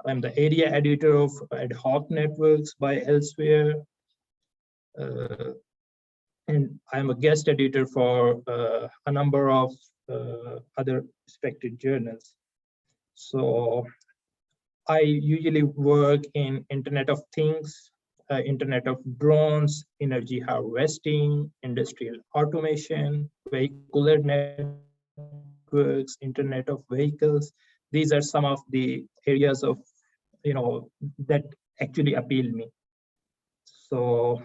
I'm the area editor of Ad Hoc Networks by Elsewhere. And I'm a guest editor for a number of other respected journals. So I usually work in Internet of Things, Internet of Drones, energy harvesting, industrial automation, vehicular networks, Internet of Vehicles, these are some of the areas of, that actually appeal me. So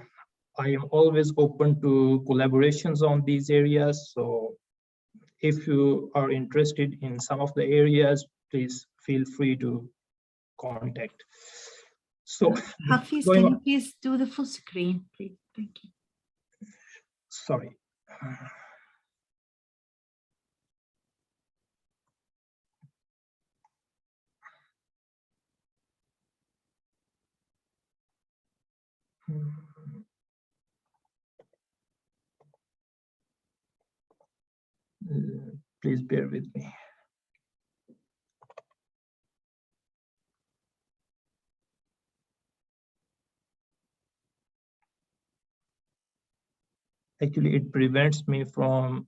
I am always open to collaborations on these areas. So if you are interested in some of the areas, please feel free to contact. So Hafiz, can you please do the full screen, please? Thank you. Sorry. Please bear with me. Actually, it prevents me from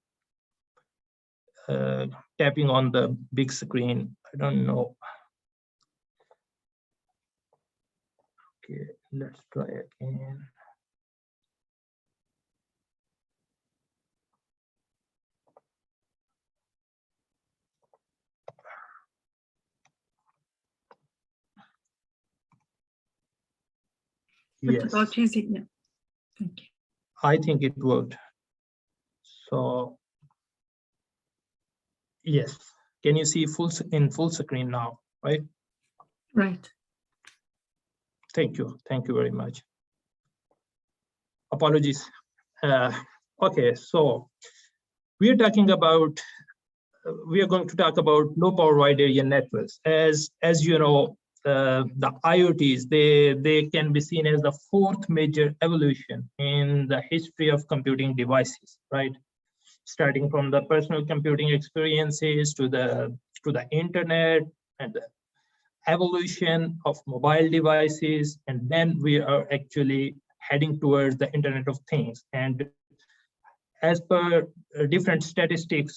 tapping on the big screen. I don't know. Okay, let's try again. Yes. Thank you. I think it worked. So yes, can you see in full screen now, right? Right. Thank you very much. Apologies. Okay, so we are talking about, we are going to talk about low power wide area networks. As you know, the IoTs, they can be seen as the fourth major evolution in the history of computing devices, right? Starting from the personal computing experiences to the internet and the evolution of mobile devices, and then we are actually heading towards the Internet of Things. And as per different statistics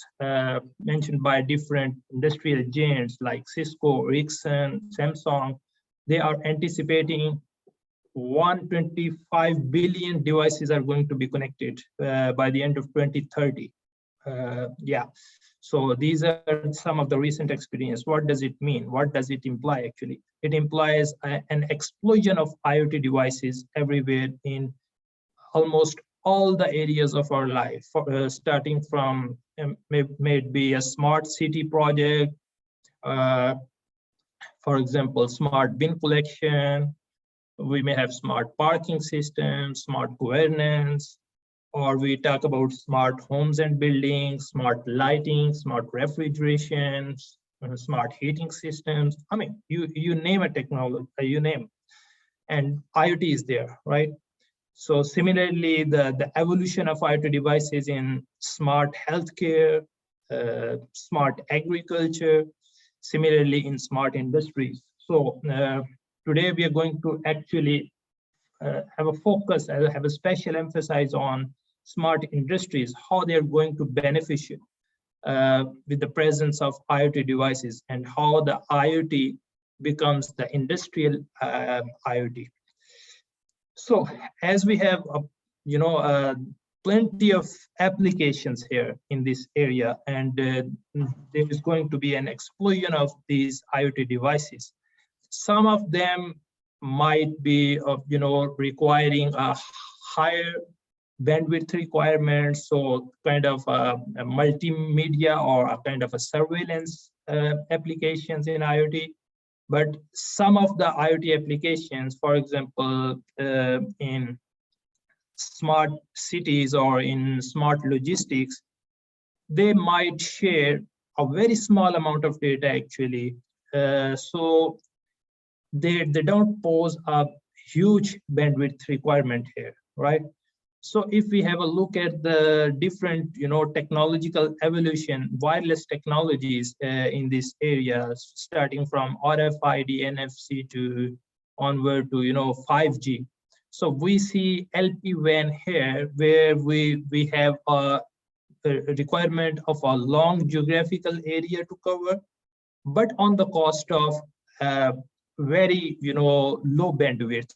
mentioned by different industrial giants like Cisco, Ericsson, Samsung, they are anticipating 125 billion devices are going to be connected by the end of 2030. Yeah, so these are some of the recent experience. What does it mean? What does it imply actually? It implies an explosion of IoT devices everywhere in almost all the areas of our life, starting from maybe a smart city project, for example, smart bin collection. We may have smart parking systems, smart governance, or we talk about smart homes and buildings, smart lighting, smart refrigeration, smart heating systems. I mean, you name a technology, you name, and IoT is there, right? So similarly, the evolution of IoT devices in smart healthcare, smart agriculture, similarly in smart industries. So today we are going to actually have a focus, have a special emphasis on smart industries, how they're going to benefit with the presence of IoT devices, and how the IoT becomes the industrial IoT. So as we have, plenty of applications here in this area, and there is going to be an explosion of these IoT devices. Some of them might be, requiring a higher bandwidth requirements, so kind of a multimedia or a kind of a surveillance applications in IoT. But some of the IoT applications, for example, in smart cities or in smart logistics, they might share a very small amount of data actually. So they don't pose a huge bandwidth requirement here, right? So if we have a look at the different, technological evolution, wireless technologies in this area, starting from RFID, NFC to onward to, 5G. So we see LPWAN here, where we have a requirement of a long geographical area to cover, but on the cost of very, low bandwidth.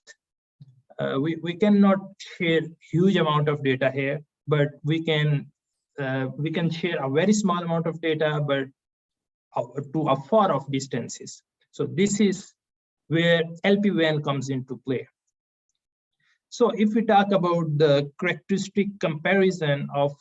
We cannot share huge amount of data here, but we can share a very small amount of data, but to afar of distances. So this is where LPWAN comes into play. So if we talk about the characteristic comparison of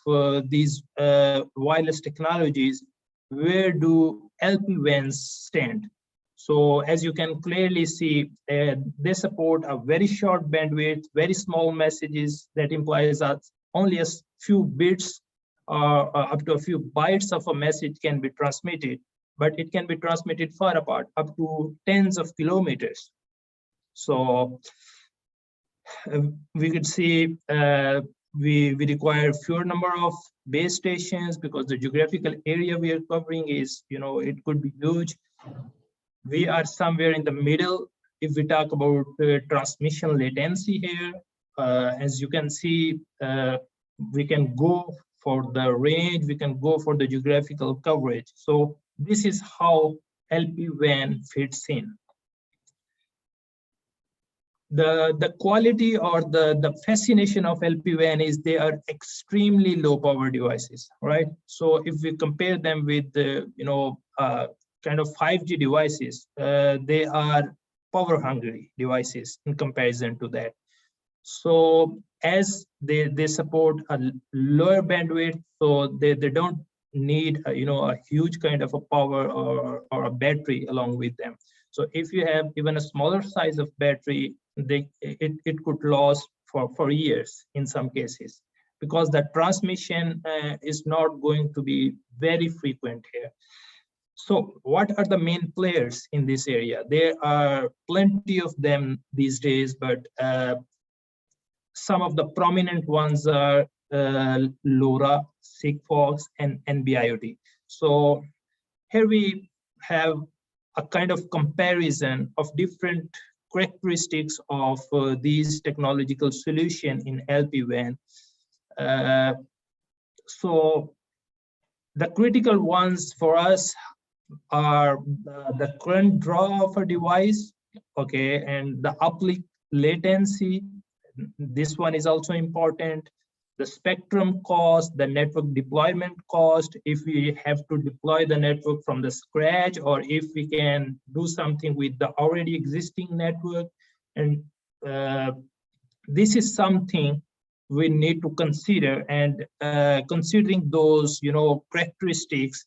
these wireless technologies, where do LPWANs stand? So as you can clearly see, they support a very short bandwidth, very small messages that implies that only a few bits or up to a few bytes of a message can be transmitted, but it can be transmitted far apart, up to tens of kilometers. So we could see we require fewer number of base stations because the geographical area we are covering is, it could be huge. We are somewhere in the middle if we talk about transmission latency here. As you can see, we can go for the range, we can go for the geographical coverage. So this is how LPWAN fits in. The quality or the fascination of LPWAN is they are extremely low power devices, right? So if we compare them with the kind of 5G devices, they are power hungry devices in comparison to that. So as they support a lower bandwidth, so they don't need a huge kind of a power or a battery along with them. So if you have even a smaller size of battery, it could last for years in some cases, because the transmission is not going to be very frequent here. So what are the main players in this area? There are plenty of them these days, but some of the prominent ones are LoRa, Sigfox, and NB-IoT. So here we have a kind of comparison of different characteristics of these technological solutions in LPWAN. So the critical ones for us are the current draw of a device, okay, and the uplink latency. This one is also important. The spectrum cost, the network deployment cost, if we have to deploy the network from the scratch, or if we can do something with the already existing network. And this is something we need to consider. And considering those, characteristics,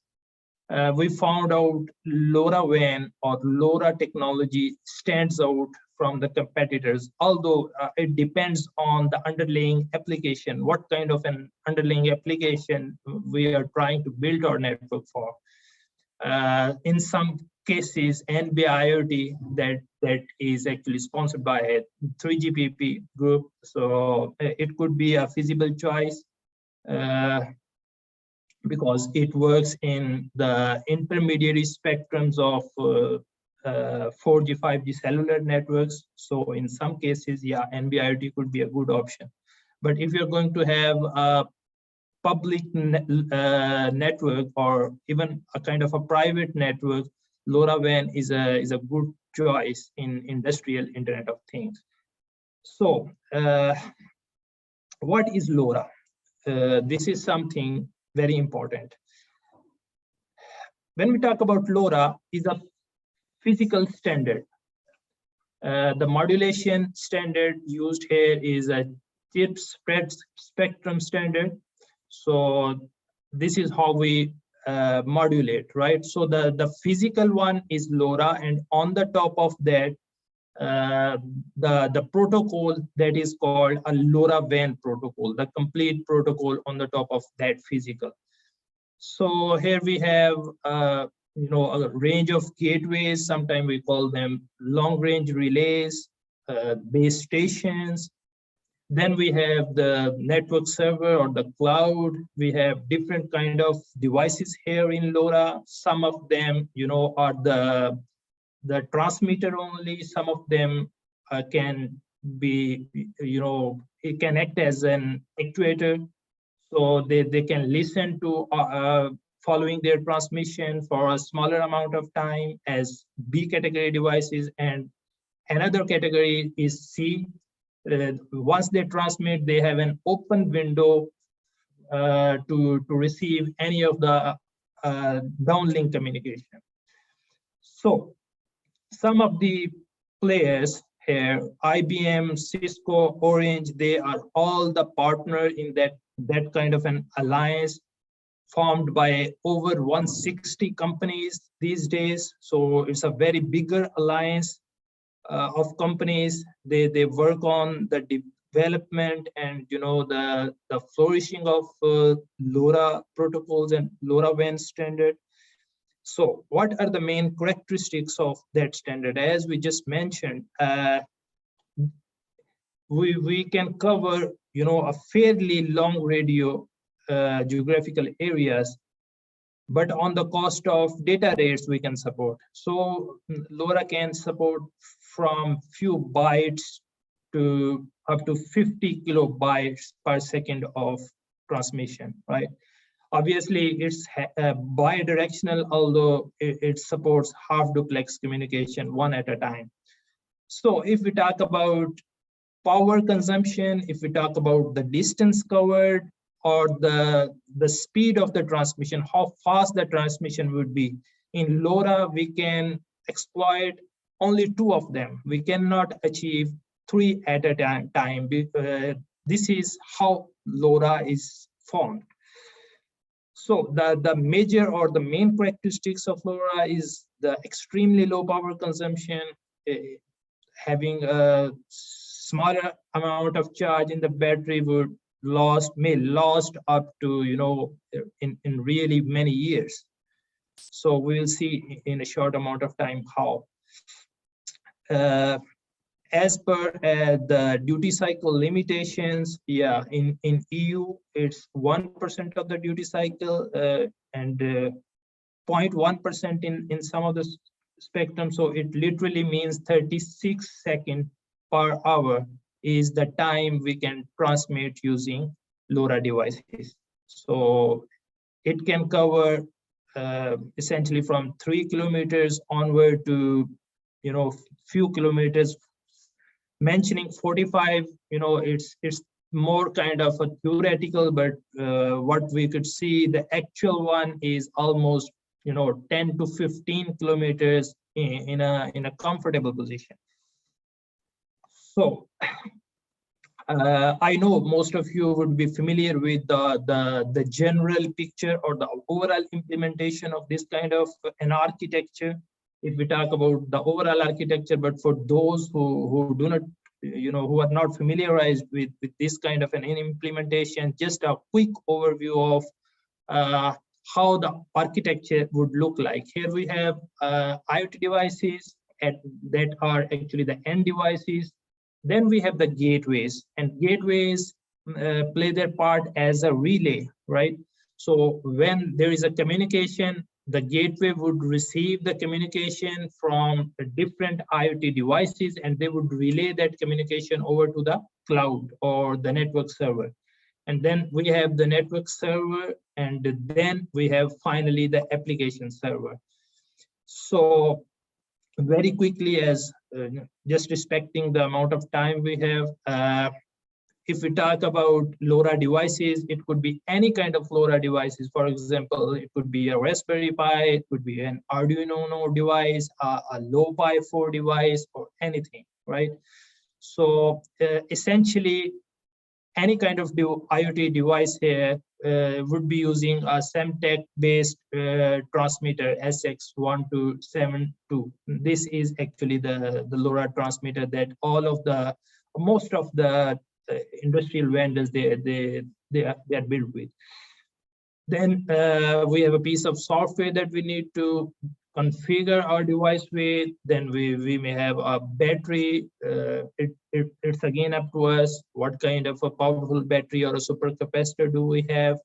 we found out LoRaWAN or LoRa technology stands out from the competitors, although it depends on the underlying application, what kind of an underlying application we are trying to build our network for. In some cases, NB-IoT that is actually sponsored by a 3GPP group, so it could be a feasible choice. Because it works in the intermediary spectrums of 4G, 5G cellular networks. So in some cases, yeah, NB-IoT could be a good option. But if you're going to have a public network or even a kind of a private network, LoRaWAN is a good choice in industrial Internet of Things. So what is LoRa? This is something very important. When we talk about LoRa, is a physical standard. The modulation standard used here is a chip spread spectrum standard. So this is how we modulate, right? So the physical one is LoRa, and on the top of that, the protocol that is called a LoRaWAN protocol, the complete protocol on the top of that physical. So here we have a range of gateways. Sometimes we call them long-range relays, base stations. Then we have the network server or the cloud. We have different kind of devices here in LoRa. Some of them, are the transmitter only. Some of them can be, it can act as an actuator. So they can listen to following their transmission for a smaller amount of time as B category devices. And another category is C. Once they transmit, they have an open window to receive any of the downlink communication. So some of the players here, IBM, Cisco, Orange, they are all the partner in that kind of an alliance formed by over 160 companies these days. So it's a very bigger alliance of companies. They work on the development and the flourishing of LoRa protocols and LoRaWAN standard. So what are the main characteristics of that standard? As we just mentioned, we can cover a fairly long radio geographical areas, but on the cost of data rates we can support. So LoRa can support from few bytes to up to 50 kilobytes per second of transmission, right? Obviously, it's bidirectional, although it supports half duplex communication, one at a time. So if we talk about power consumption, if we talk about the distance covered or the speed of the transmission, how fast the transmission would be, in LoRa, we can exploit only 2 of them. We cannot achieve 3 at a time. This is how LoRa is formed. So the major or the main characteristics of LoRa is the extremely low power consumption, having a smaller amount of charge in the battery may last up to in really many years. So we'll see in a short amount of time how. As per the duty cycle limitations, yeah, in EU, it's 1% of the duty cycle and 0.1% in some of the spectrum. So it literally means 36 seconds per hour is the time we can transmit using LoRa devices. So it can cover essentially from 3 kilometers onward to few kilometers. Mentioning 45, it's more kind of a theoretical, but what we could see, the actual one is almost 10 to 15 kilometers in a comfortable position. So I know most of you would be familiar with the general picture or the overall implementation of this kind of an architecture. If we talk about the overall architecture, but for those who do not, who are not familiarized with this kind of an implementation, just a quick overview of how the architecture would look like. Here we have IoT devices that are actually the end devices. Then we have the gateways, and gateways play their part as a relay, right? So when there is a communication, the gateway would receive the communication from different IoT devices, and they would relay that communication over to the cloud or the network server. And then we have the network server, and then we have finally the application server. So very quickly, as just respecting the amount of time we have, if we talk about LoRa devices, it could be any kind of LoRa devices. For example, it could be a Raspberry Pi, it could be an Arduino device, a low-Pi 4 device, or anything, right? So essentially, any kind of IoT device here would be using a Semtech-based transmitter SX1272. This is actually the LoRa transmitter that most of the industrial vendors they are built with. Then we have a piece of software that we need to configure our device with. Then we may have a battery. It's again up to us what kind of a powerful battery or a supercapacitor do we have.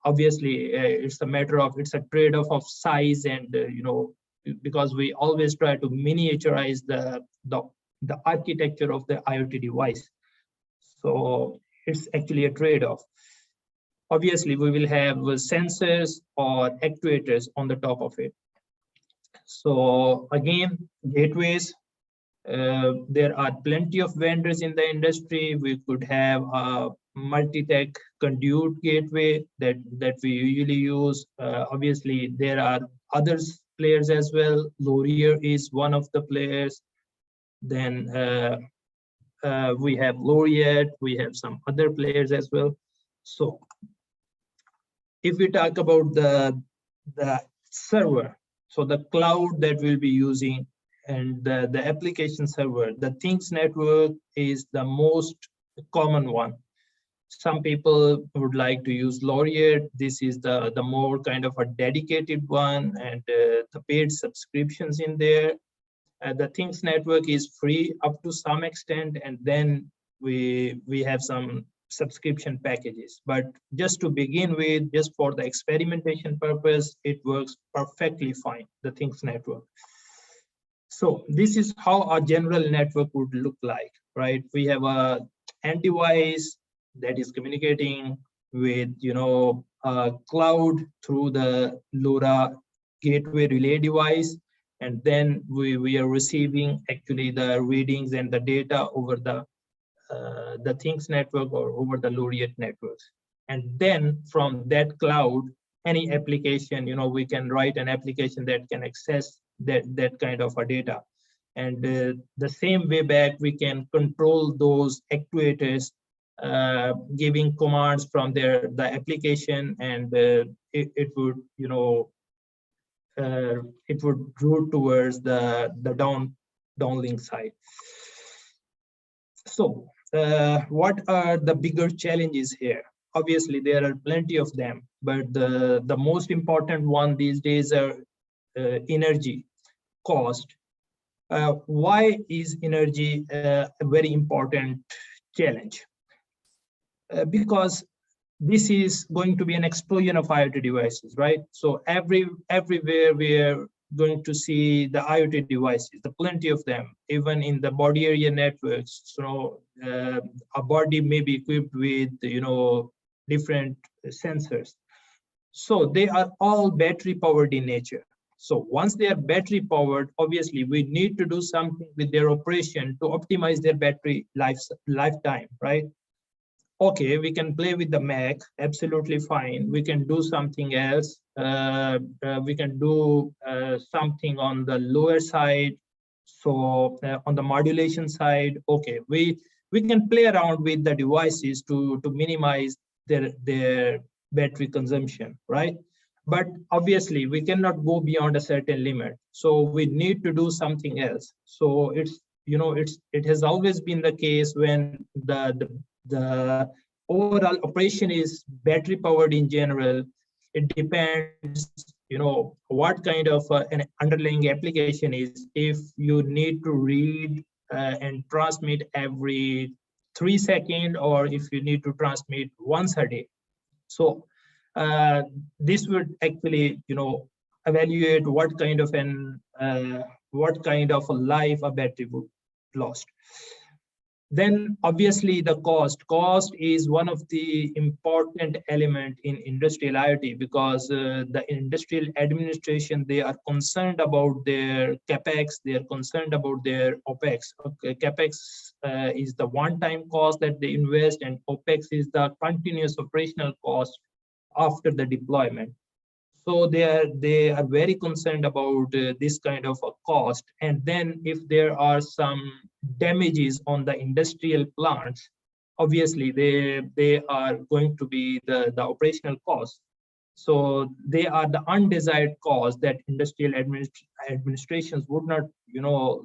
Obviously, it's a trade-off of size and because we always try to miniaturize the architecture of the IoT device. So it's actually a trade-off. Obviously, we will have sensors or actuators on the top of it. So again, gateways, there are plenty of vendors in the industry. We could have multi-tech conduit gateway that we usually use. Obviously, there are other players as well. Laurier is one of the players. Then we have Laureate, we have some other players as well. So if we talk about the server, so the cloud that we'll be using and the application server, the Things network is the most common one. Some people would like to use Laureate. This is the more kind of a dedicated one, and the paid subscriptions in there. The Things network is free up to some extent, and then we have some subscription packages. But just to begin with, just for the experimentation purpose, it works perfectly fine, the Things network. So this is how our general network would look like, right? We have a end device that is communicating with, a cloud through the LoRa gateway relay device. And then we are receiving actually the readings and the data over the Things network or over the Laureate networks. And then from that cloud, any application, we can write an application that can access that kind of a data. And the same way back, we can control those actuators, giving commands from the application, and it would, it would route towards the downlink side. So what are the bigger challenges here? Obviously, there are plenty of them, but the most important one these days are energy cost. Why is energy a very important challenge? Because this is going to be an explosion of IoT devices, right? So everywhere we are going to see the IoT devices, the plenty of them, even in the body area networks. So a body may be equipped with, different sensors. So they are all battery powered in nature. So once they are battery powered, obviously we need to do something with their operation to optimize their battery lifetime, right? Okay, we can play with the Mac, absolutely fine. We can do something else. We can do something on the lower side. So on the modulation side, okay, we can play around with the devices to minimize their battery consumption, right? But obviously we cannot go beyond a certain limit. So we need to do something else. So it has always been the case when the overall operation is battery powered in general. It depends, what kind of an underlying application is. If you need to read and transmit every 3 seconds, or if you need to transmit once a day. So this would actually, evaluate what kind of a life a battery would lost. Then obviously the cost is one of the important element in industrial IoT, because the industrial administration, they are concerned about their capex, they are concerned about their opex. Okay, capex is the one-time cost that they invest, and opex is the continuous operational cost after the deployment. So they are very concerned about this kind of a cost. And then if there are some damages on the industrial plants, obviously they are going to be the operational costs. So they are the undesired costs that industrial administrations would not,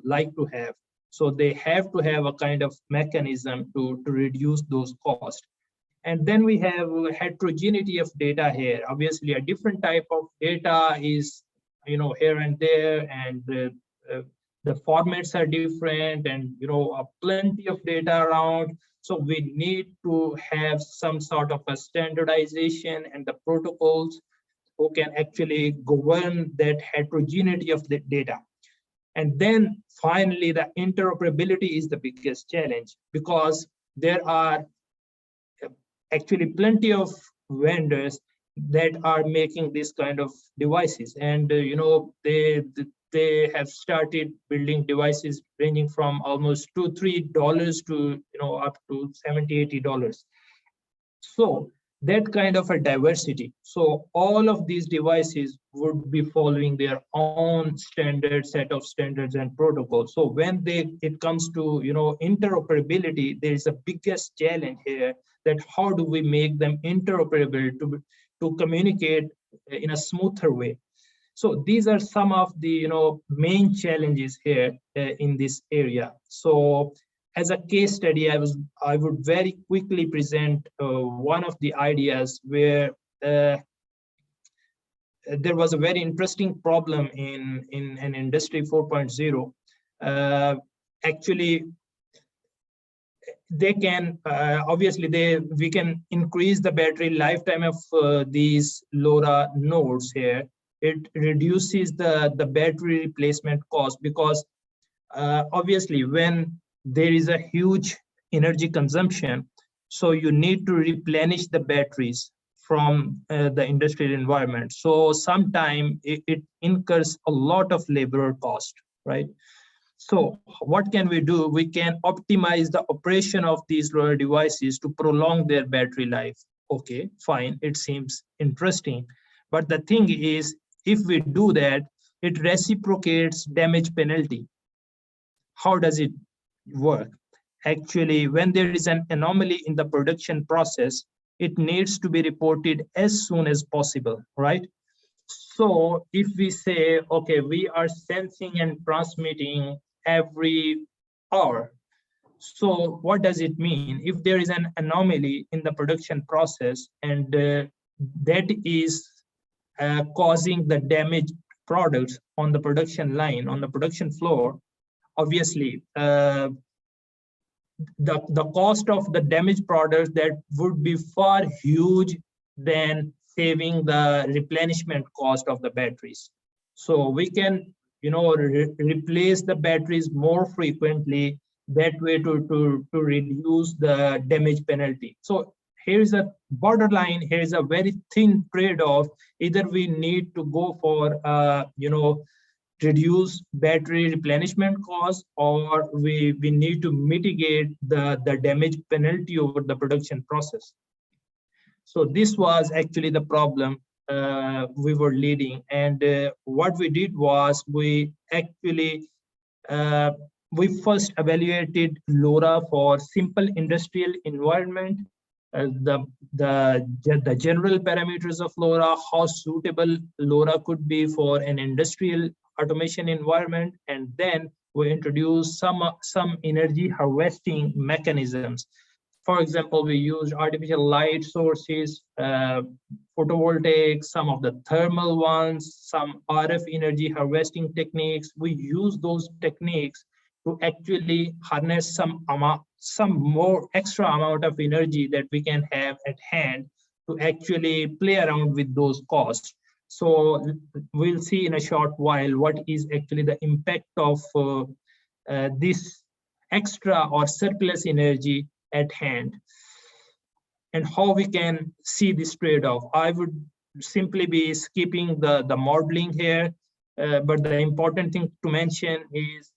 like to have. So they have to have a kind of mechanism to reduce those costs. And then we have heterogeneity of data here. Obviously, a different type of data is, here and there, and the formats are different, and plenty of data around. So we need to have some sort of a standardization and the protocols who can actually govern that heterogeneity of the data. And then finally, the interoperability is the biggest challenge, because there are actually plenty of vendors that are making this kind of devices, and they have started building devices ranging from almost $2-3 to up to $70-80. So that kind of a diversity. So all of these devices would be following their own standard set of standards and protocols. So when it comes to interoperability, there is a biggest challenge here, that how do we make them interoperable to communicate in a smoother way. So these are some of the main challenges here in this area. So as a case study, I would very quickly present one of the ideas where there was a very interesting problem in an industry 4.0. Actually, they can obviously we can increase the battery lifetime of these LoRa nodes here. It reduces the battery replacement cost, because obviously when there is a huge energy consumption, so you need to replenish the batteries from the industrial environment. So sometimes it incurs a lot of labor cost, right? So what can we do? We can optimize the operation of these LoRa devices to prolong their battery life. Okay, fine, it seems interesting. But the thing is, if we do that, it reciprocates damage penalty. How does it work? Actually, when there is an anomaly in the production process, it needs to be reported as soon as possible, right? So if we say, okay, we are sensing and transmitting every hour. So what does it mean? If there is an anomaly in the production process, and that is causing the damaged products on the production line, on the production floor, obviously the cost of the damaged products, that would be far huge than saving the replenishment cost of the batteries. So we can replace the batteries more frequently, that way to reduce the damage penalty. So here is a borderline, here is a very thin trade-off. Either we need to go for reduce battery replenishment costs, or we need to mitigate the damage penalty over the production process. So this was actually the problem we were leading. And what we did was, we actually we first evaluated LoRa for simple industrial environment, the general parameters of LoRa, how suitable LoRa could be for an industrial automation environment, and then we introduced some energy harvesting mechanisms. For example, we used artificial light sources, photovoltaic, some of the thermal ones, some RF energy harvesting techniques. We use those techniques to actually harness some more extra amount of energy that we can have at hand to actually play around with those costs. So we'll see in a short while what is actually the impact of this extra or surplus energy at hand, and how we can see this trade-off. I would simply be skipping the modeling here, but the important thing to mention is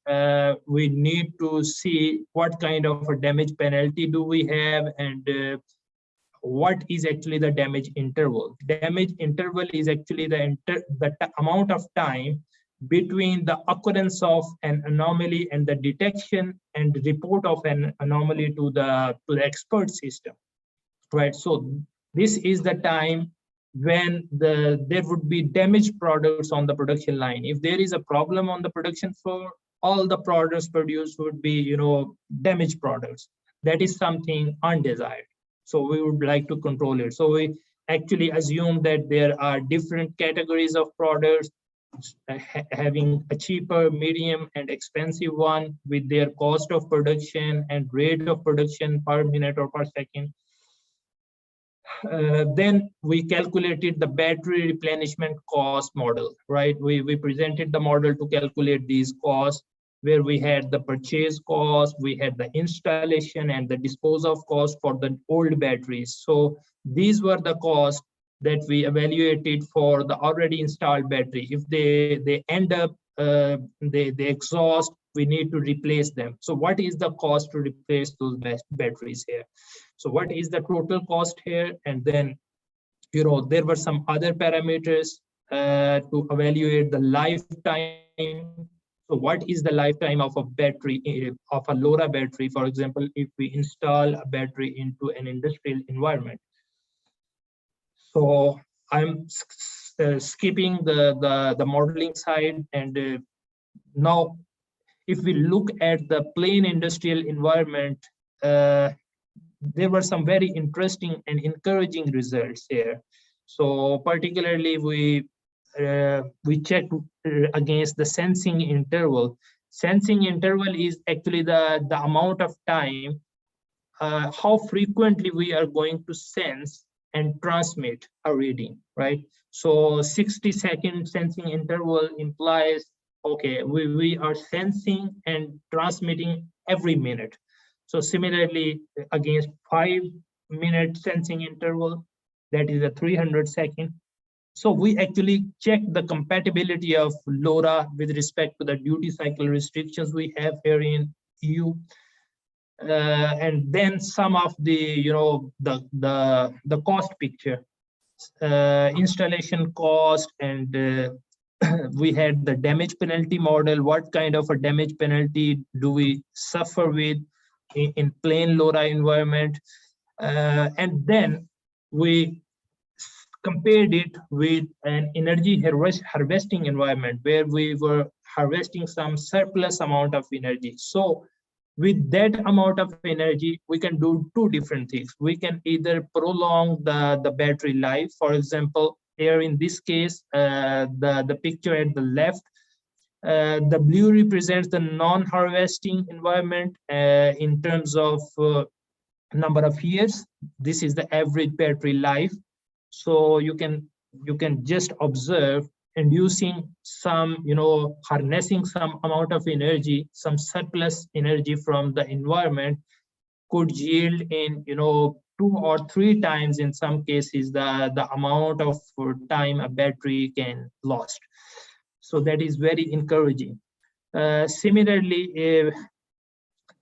we need to see what kind of a damage penalty do we have, and what is actually the damage interval. Damage interval is actually the amount of time between the occurrence of an anomaly and the detection and report of an anomaly to the expert system, right? So this is the time when there would be damaged products on the production line. If there is a problem on the production floor, all the products produced would be damaged products. That is something undesired. So we would like to control it. So we actually assume that there are different categories of products, having a cheaper, medium, and expensive one with their cost of production and rate of production per minute or per second. Then we calculated the battery replenishment cost model, right? We presented the model to calculate these costs, where we had the purchase cost, we had the installation and the dispose of cost for the old batteries. So these were the costs that we evaluated for the already installed battery. If they end up, they exhaust we need to replace them. So what is the cost to replace those batteries here? So what is the total cost here? And then, you know, there were some other parameters to evaluate the lifetime. So what is the lifetime of a battery, of a LoRa battery, for example, if we install a battery into an industrial environment? So I'm skipping the modeling side, and now if we look at the plain industrial environment, there were some very interesting and encouraging results here. So particularly we checked against the sensing interval. Sensing interval is actually the amount of time, how frequently we are going to sense and transmit a reading, right? So 60-second sensing interval implies, okay, we are sensing and transmitting every minute. So similarly, against 5-minute sensing interval, that is a 300-second. So we actually check the compatibility of LoRa with respect to the duty cycle restrictions we have here in EU. And then some of the, you know, the cost picture, installation cost, and we had the damage penalty model. What kind of a damage penalty do we suffer with in plain LoRa environment? And then we compared it with an energy harvesting environment where we were harvesting some surplus amount of energy. So with that amount of energy, we can do two different things. We can either prolong the battery life. For example, here in this case, the picture at the left, the blue represents the non-harvesting environment in terms of number of years. This is the average battery life. So you can just observe inducing some, you know, harnessing some amount of energy, some surplus energy from the environment could yield in, you know, 2 or 3 times in some cases the amount of time a battery can last. So that is very encouraging. Similarly,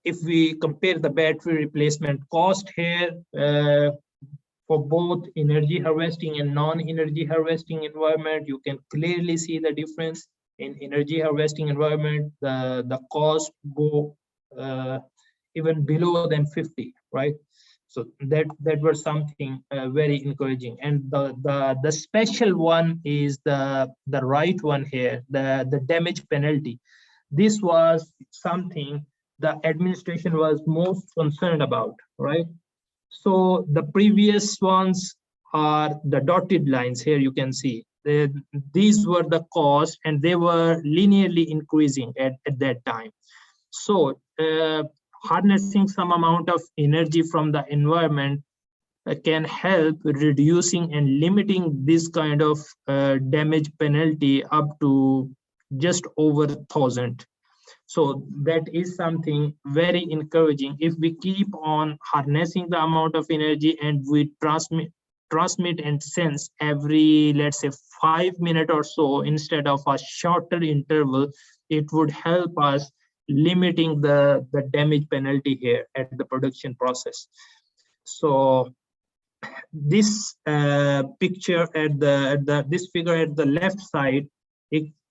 if we compare the battery replacement cost here, for both energy harvesting and non-energy harvesting environment, you can clearly see the difference. In energy harvesting environment, the cost go even below than 50, right? So that was something very encouraging. And the special one is the right one here, the damage penalty. This was something the administration was most concerned about, right? So the previous ones are the dotted lines here. You can see these were the costs, and they were linearly increasing at that time. So harnessing some amount of energy from the environment can help reducing and limiting this kind of damage penalty up to just over 1,000. So that is something very encouraging. If we keep on harnessing the amount of energy and we transmit and sense every, let's say, 5 minutes or so instead of a shorter interval, it would help us limiting the damage penalty here at the production process. So this picture this figure at the left side,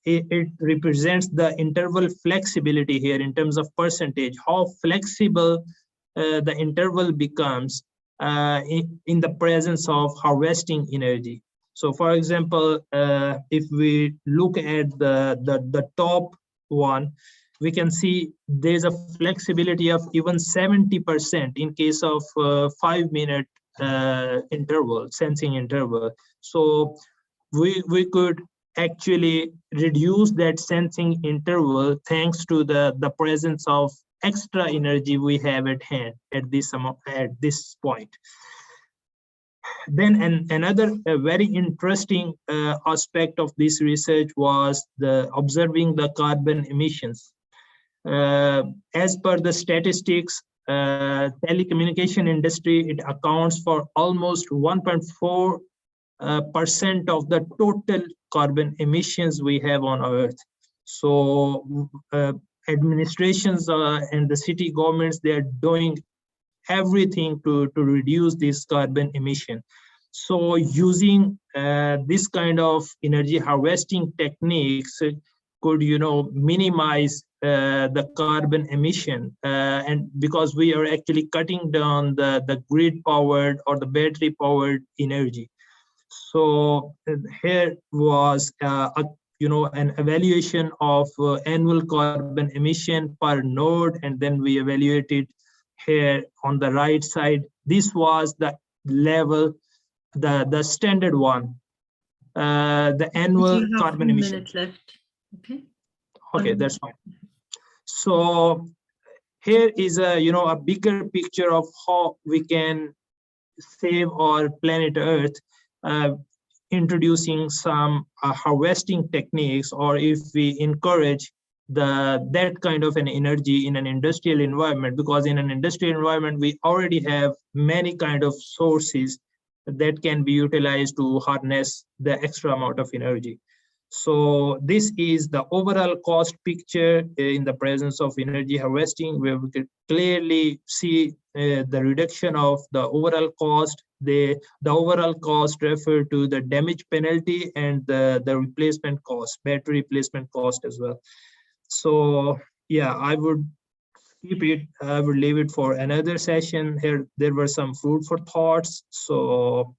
it represents the interval flexibility here in terms of percentage, how flexible the interval becomes in the presence of harvesting energy. So for example, if we look at the top one, we can see there's a flexibility of even 70% in case of 5-minute interval, sensing interval. So we could actually reduce that sensing interval thanks to the presence of extra energy we have at hand at this point. Then another very interesting aspect of this research was observing the carbon emissions. As per the statistics, telecommunication industry, it accounts for almost 1.4% of the total carbon emissions we have on Earth. So administrations and the city governments, they are doing everything to reduce this carbon emission. So using this kind of energy harvesting techniques could, minimize the carbon emission, and because we are actually cutting down the grid powered or the battery powered energy. So here was an evaluation of annual carbon emission per node, and then we evaluated here on the right side. This was the level, the standard one, the annual carbon emission. Left. Okay, that's fine. So here is a bigger picture of how we can save our planet Earth, introducing some harvesting techniques, or if we encourage that kind of an energy in an industrial environment, because in an industrial environment we already have many kind of sources that can be utilized to harness the extra amount of energy. So this is the overall cost picture in the presence of energy harvesting, where we could clearly see the reduction of the overall cost. The overall cost refer to the damage penalty and the replacement cost, battery replacement cost as well. So yeah, I would keep it, I would leave it for another session. Here there were some food for thoughts. So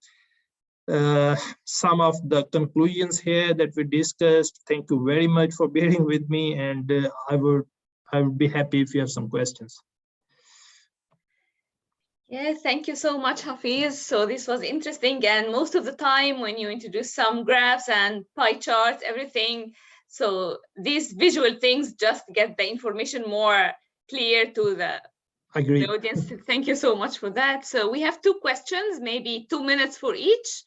some of the conclusions here that we discussed. Thank you very much for bearing with me, and I would be happy if you have some questions. Yes, thank you so much, Hafiz. So this was interesting, and most of the time when you introduce some graphs and pie charts, everything, so these visual things just get the information more clear to the audience. Thank you so much for that. So we have two questions, maybe 2 minutes for each.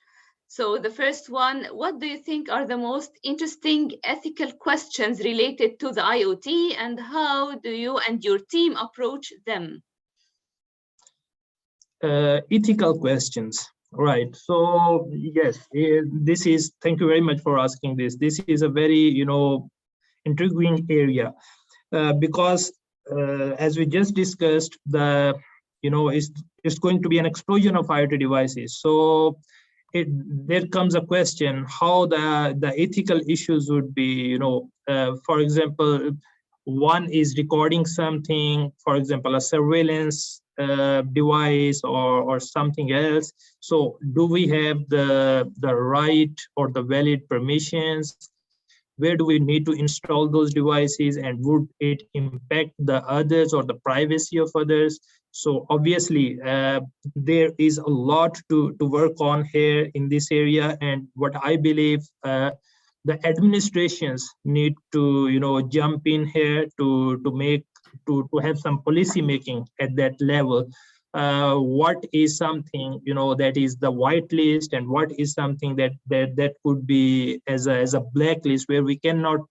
So the first one, what do you think are the most interesting ethical questions related to the IoT, and how do you and your team approach them? Ethical questions, right? So yes, this is, thank you very much for asking this. This is a very, intriguing area, because as we just discussed, it's going to be an explosion of IoT devices. So there comes a question how the ethical issues would be, for example, one is recording something, for example, a surveillance device or something else. So do we have the right or the valid permissions? Where do we need to install those devices, and would it impact the others or the privacy of others? So obviously there is a lot to work on here in this area, and what I believe the administrations need to jump in here to have some policy making at that level. What is something that is the whitelist, and what is something that could be as a blacklist, where we cannot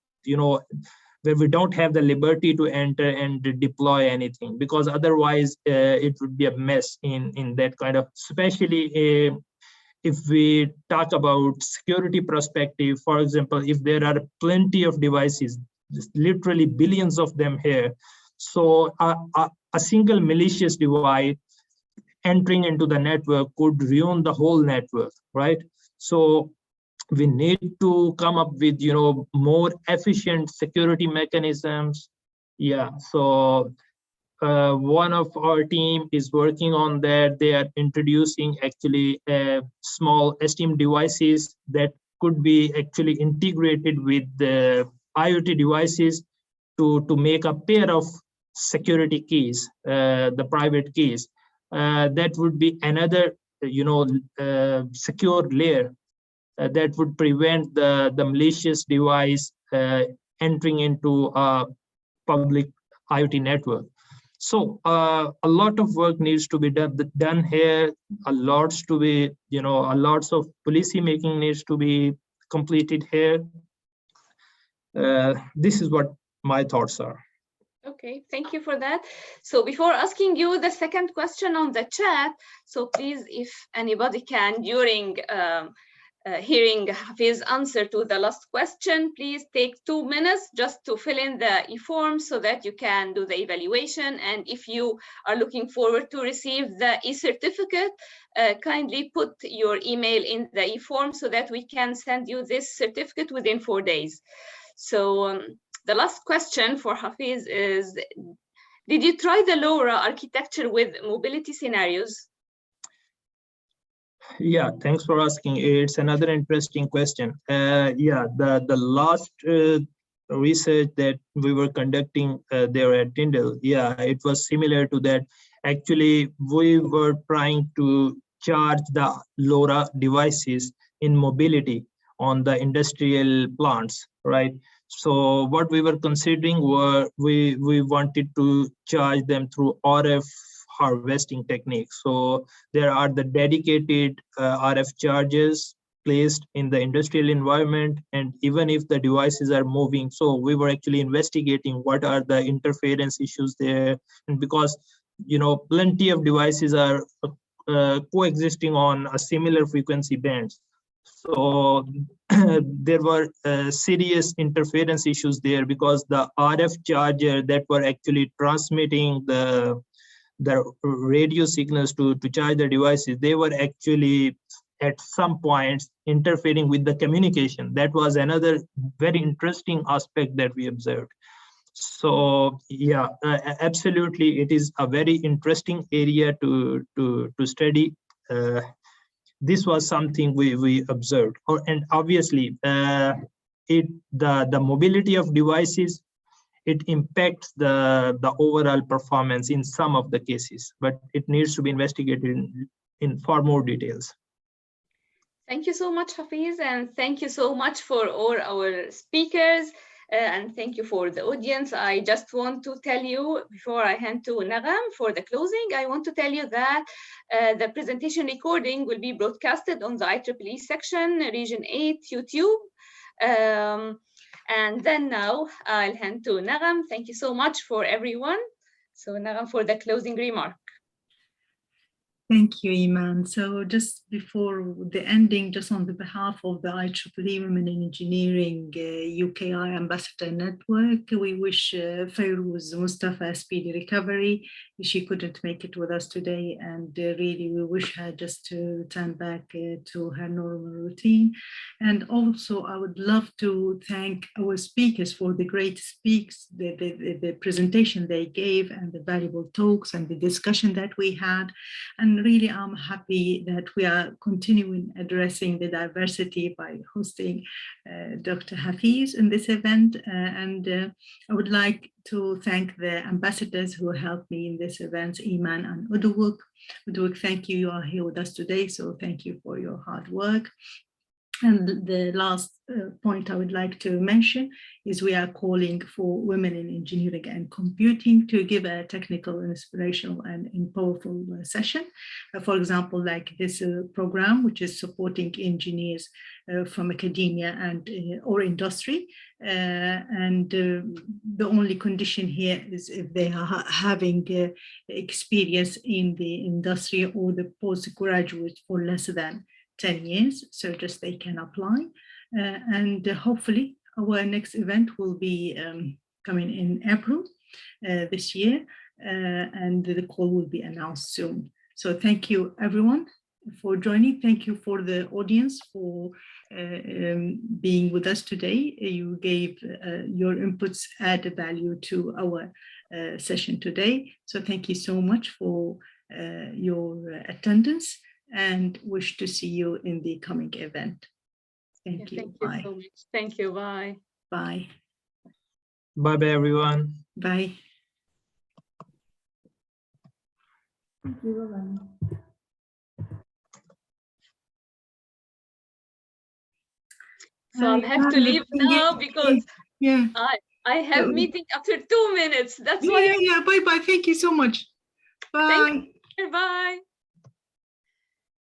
where we don't have the liberty to enter and deploy anything, because otherwise it would be a mess in that kind of, especially if we talk about security perspective. For example, if there are plenty of devices, literally billions of them here, so a single malicious device entering into the network could ruin the whole network, right? So we need to come up with more efficient security mechanisms. Yeah, so one of our team is working on that. They are introducing actually small STM devices that could be actually integrated with the IoT devices to make a pair of security keys, the private keys. That would be another secure layer that would prevent the malicious device entering into a public IoT network. So a lot of work needs to be done here. A lots of policy making needs to be completed here. This is what my thoughts are. Okay, thank you for that. So before asking you the second question on the chat, so please, if anybody can, during hearing Hafiz answer to the last question, please take 2 minutes just to fill in the e-form so that you can do the evaluation. And if you are looking forward to receive the e-certificate, kindly put your email in the e-form so that we can send you this certificate within 4 days. So the last question for Hafiz is, did you try the LoRa architecture with mobility scenarios? Yeah, thanks for asking. It's another interesting question. Yeah, the last research that we were conducting there at Tyndall, yeah, it was similar to that. Actually, we were trying to charge the LoRa devices in mobility on the industrial plants, right? So what we were considering were we wanted to charge them through RF harvesting techniques. So there are the dedicated RF chargers placed in the industrial environment, and even if the devices are moving, so we were actually investigating what are the interference issues there. And because, you know, plenty of devices are coexisting on a similar frequency bands, so there were serious interference issues there, because the RF charger that were actually transmitting the radio signals to charge the devices, they were actually at some points interfering with the communication. That was another very interesting aspect that we observed. So yeah, absolutely, it is a very interesting area to study. This was something we observed, and obviously the mobility of devices, it impacts the overall performance in some of the cases, but it needs to be investigated in far more details. Thank you so much, Hafiz, and thank you so much for all our speakers, and thank you for the audience. I just want to tell you, before I hand to Nagham for the closing, I want to tell you that the presentation recording will be broadcasted on the IEEE section, Region 8 YouTube. And then now I'll hand to Nagham. Thank you so much for everyone. So Nagham for the closing remark. Thank you, Iman. So just before the ending, just on the behalf of the IEEE Women in Engineering UKI Ambassador Network, we wish Fayrouz Mustafa a speedy recovery. She couldn't make it with us today, and really we wish her just to return back to her normal routine. And also I would love to thank our speakers for the great speaks, the presentation they gave, and the valuable talks and the discussion that we had. And really, I'm happy that we are continuing addressing the diversity by hosting Dr. Hafiz in this event. And I would like to thank the ambassadors who helped me in this event, Iman and Udawuk. Udawuk, thank you. You are here with us today, so thank you for your hard work. And the last point I would like to mention is we are calling for women in engineering and computing to give a technical, inspirational, and powerful session. For example, like this program, which is supporting engineers from academia and or industry. And the only condition here is if they are having experience in the industry or the postgraduate for less than 10 years, so just they can apply. And hopefully our next event will be coming in April this year, and the call will be announced soon. So thank you everyone for joining. Thank you for the audience for being with us today. You gave your inputs add value to our session today. So thank you so much for your attendance, and wish to see you in the coming event. Thank you. Thank you so much. Thank you. Bye. Bye. Bye-bye, everyone. Bye. Thank you. Bye-bye. So I'll have to leave now because yeah, I have meeting after 2 minutes. That's why. Yeah. Bye-bye. Thank you so much. Bye. Bye.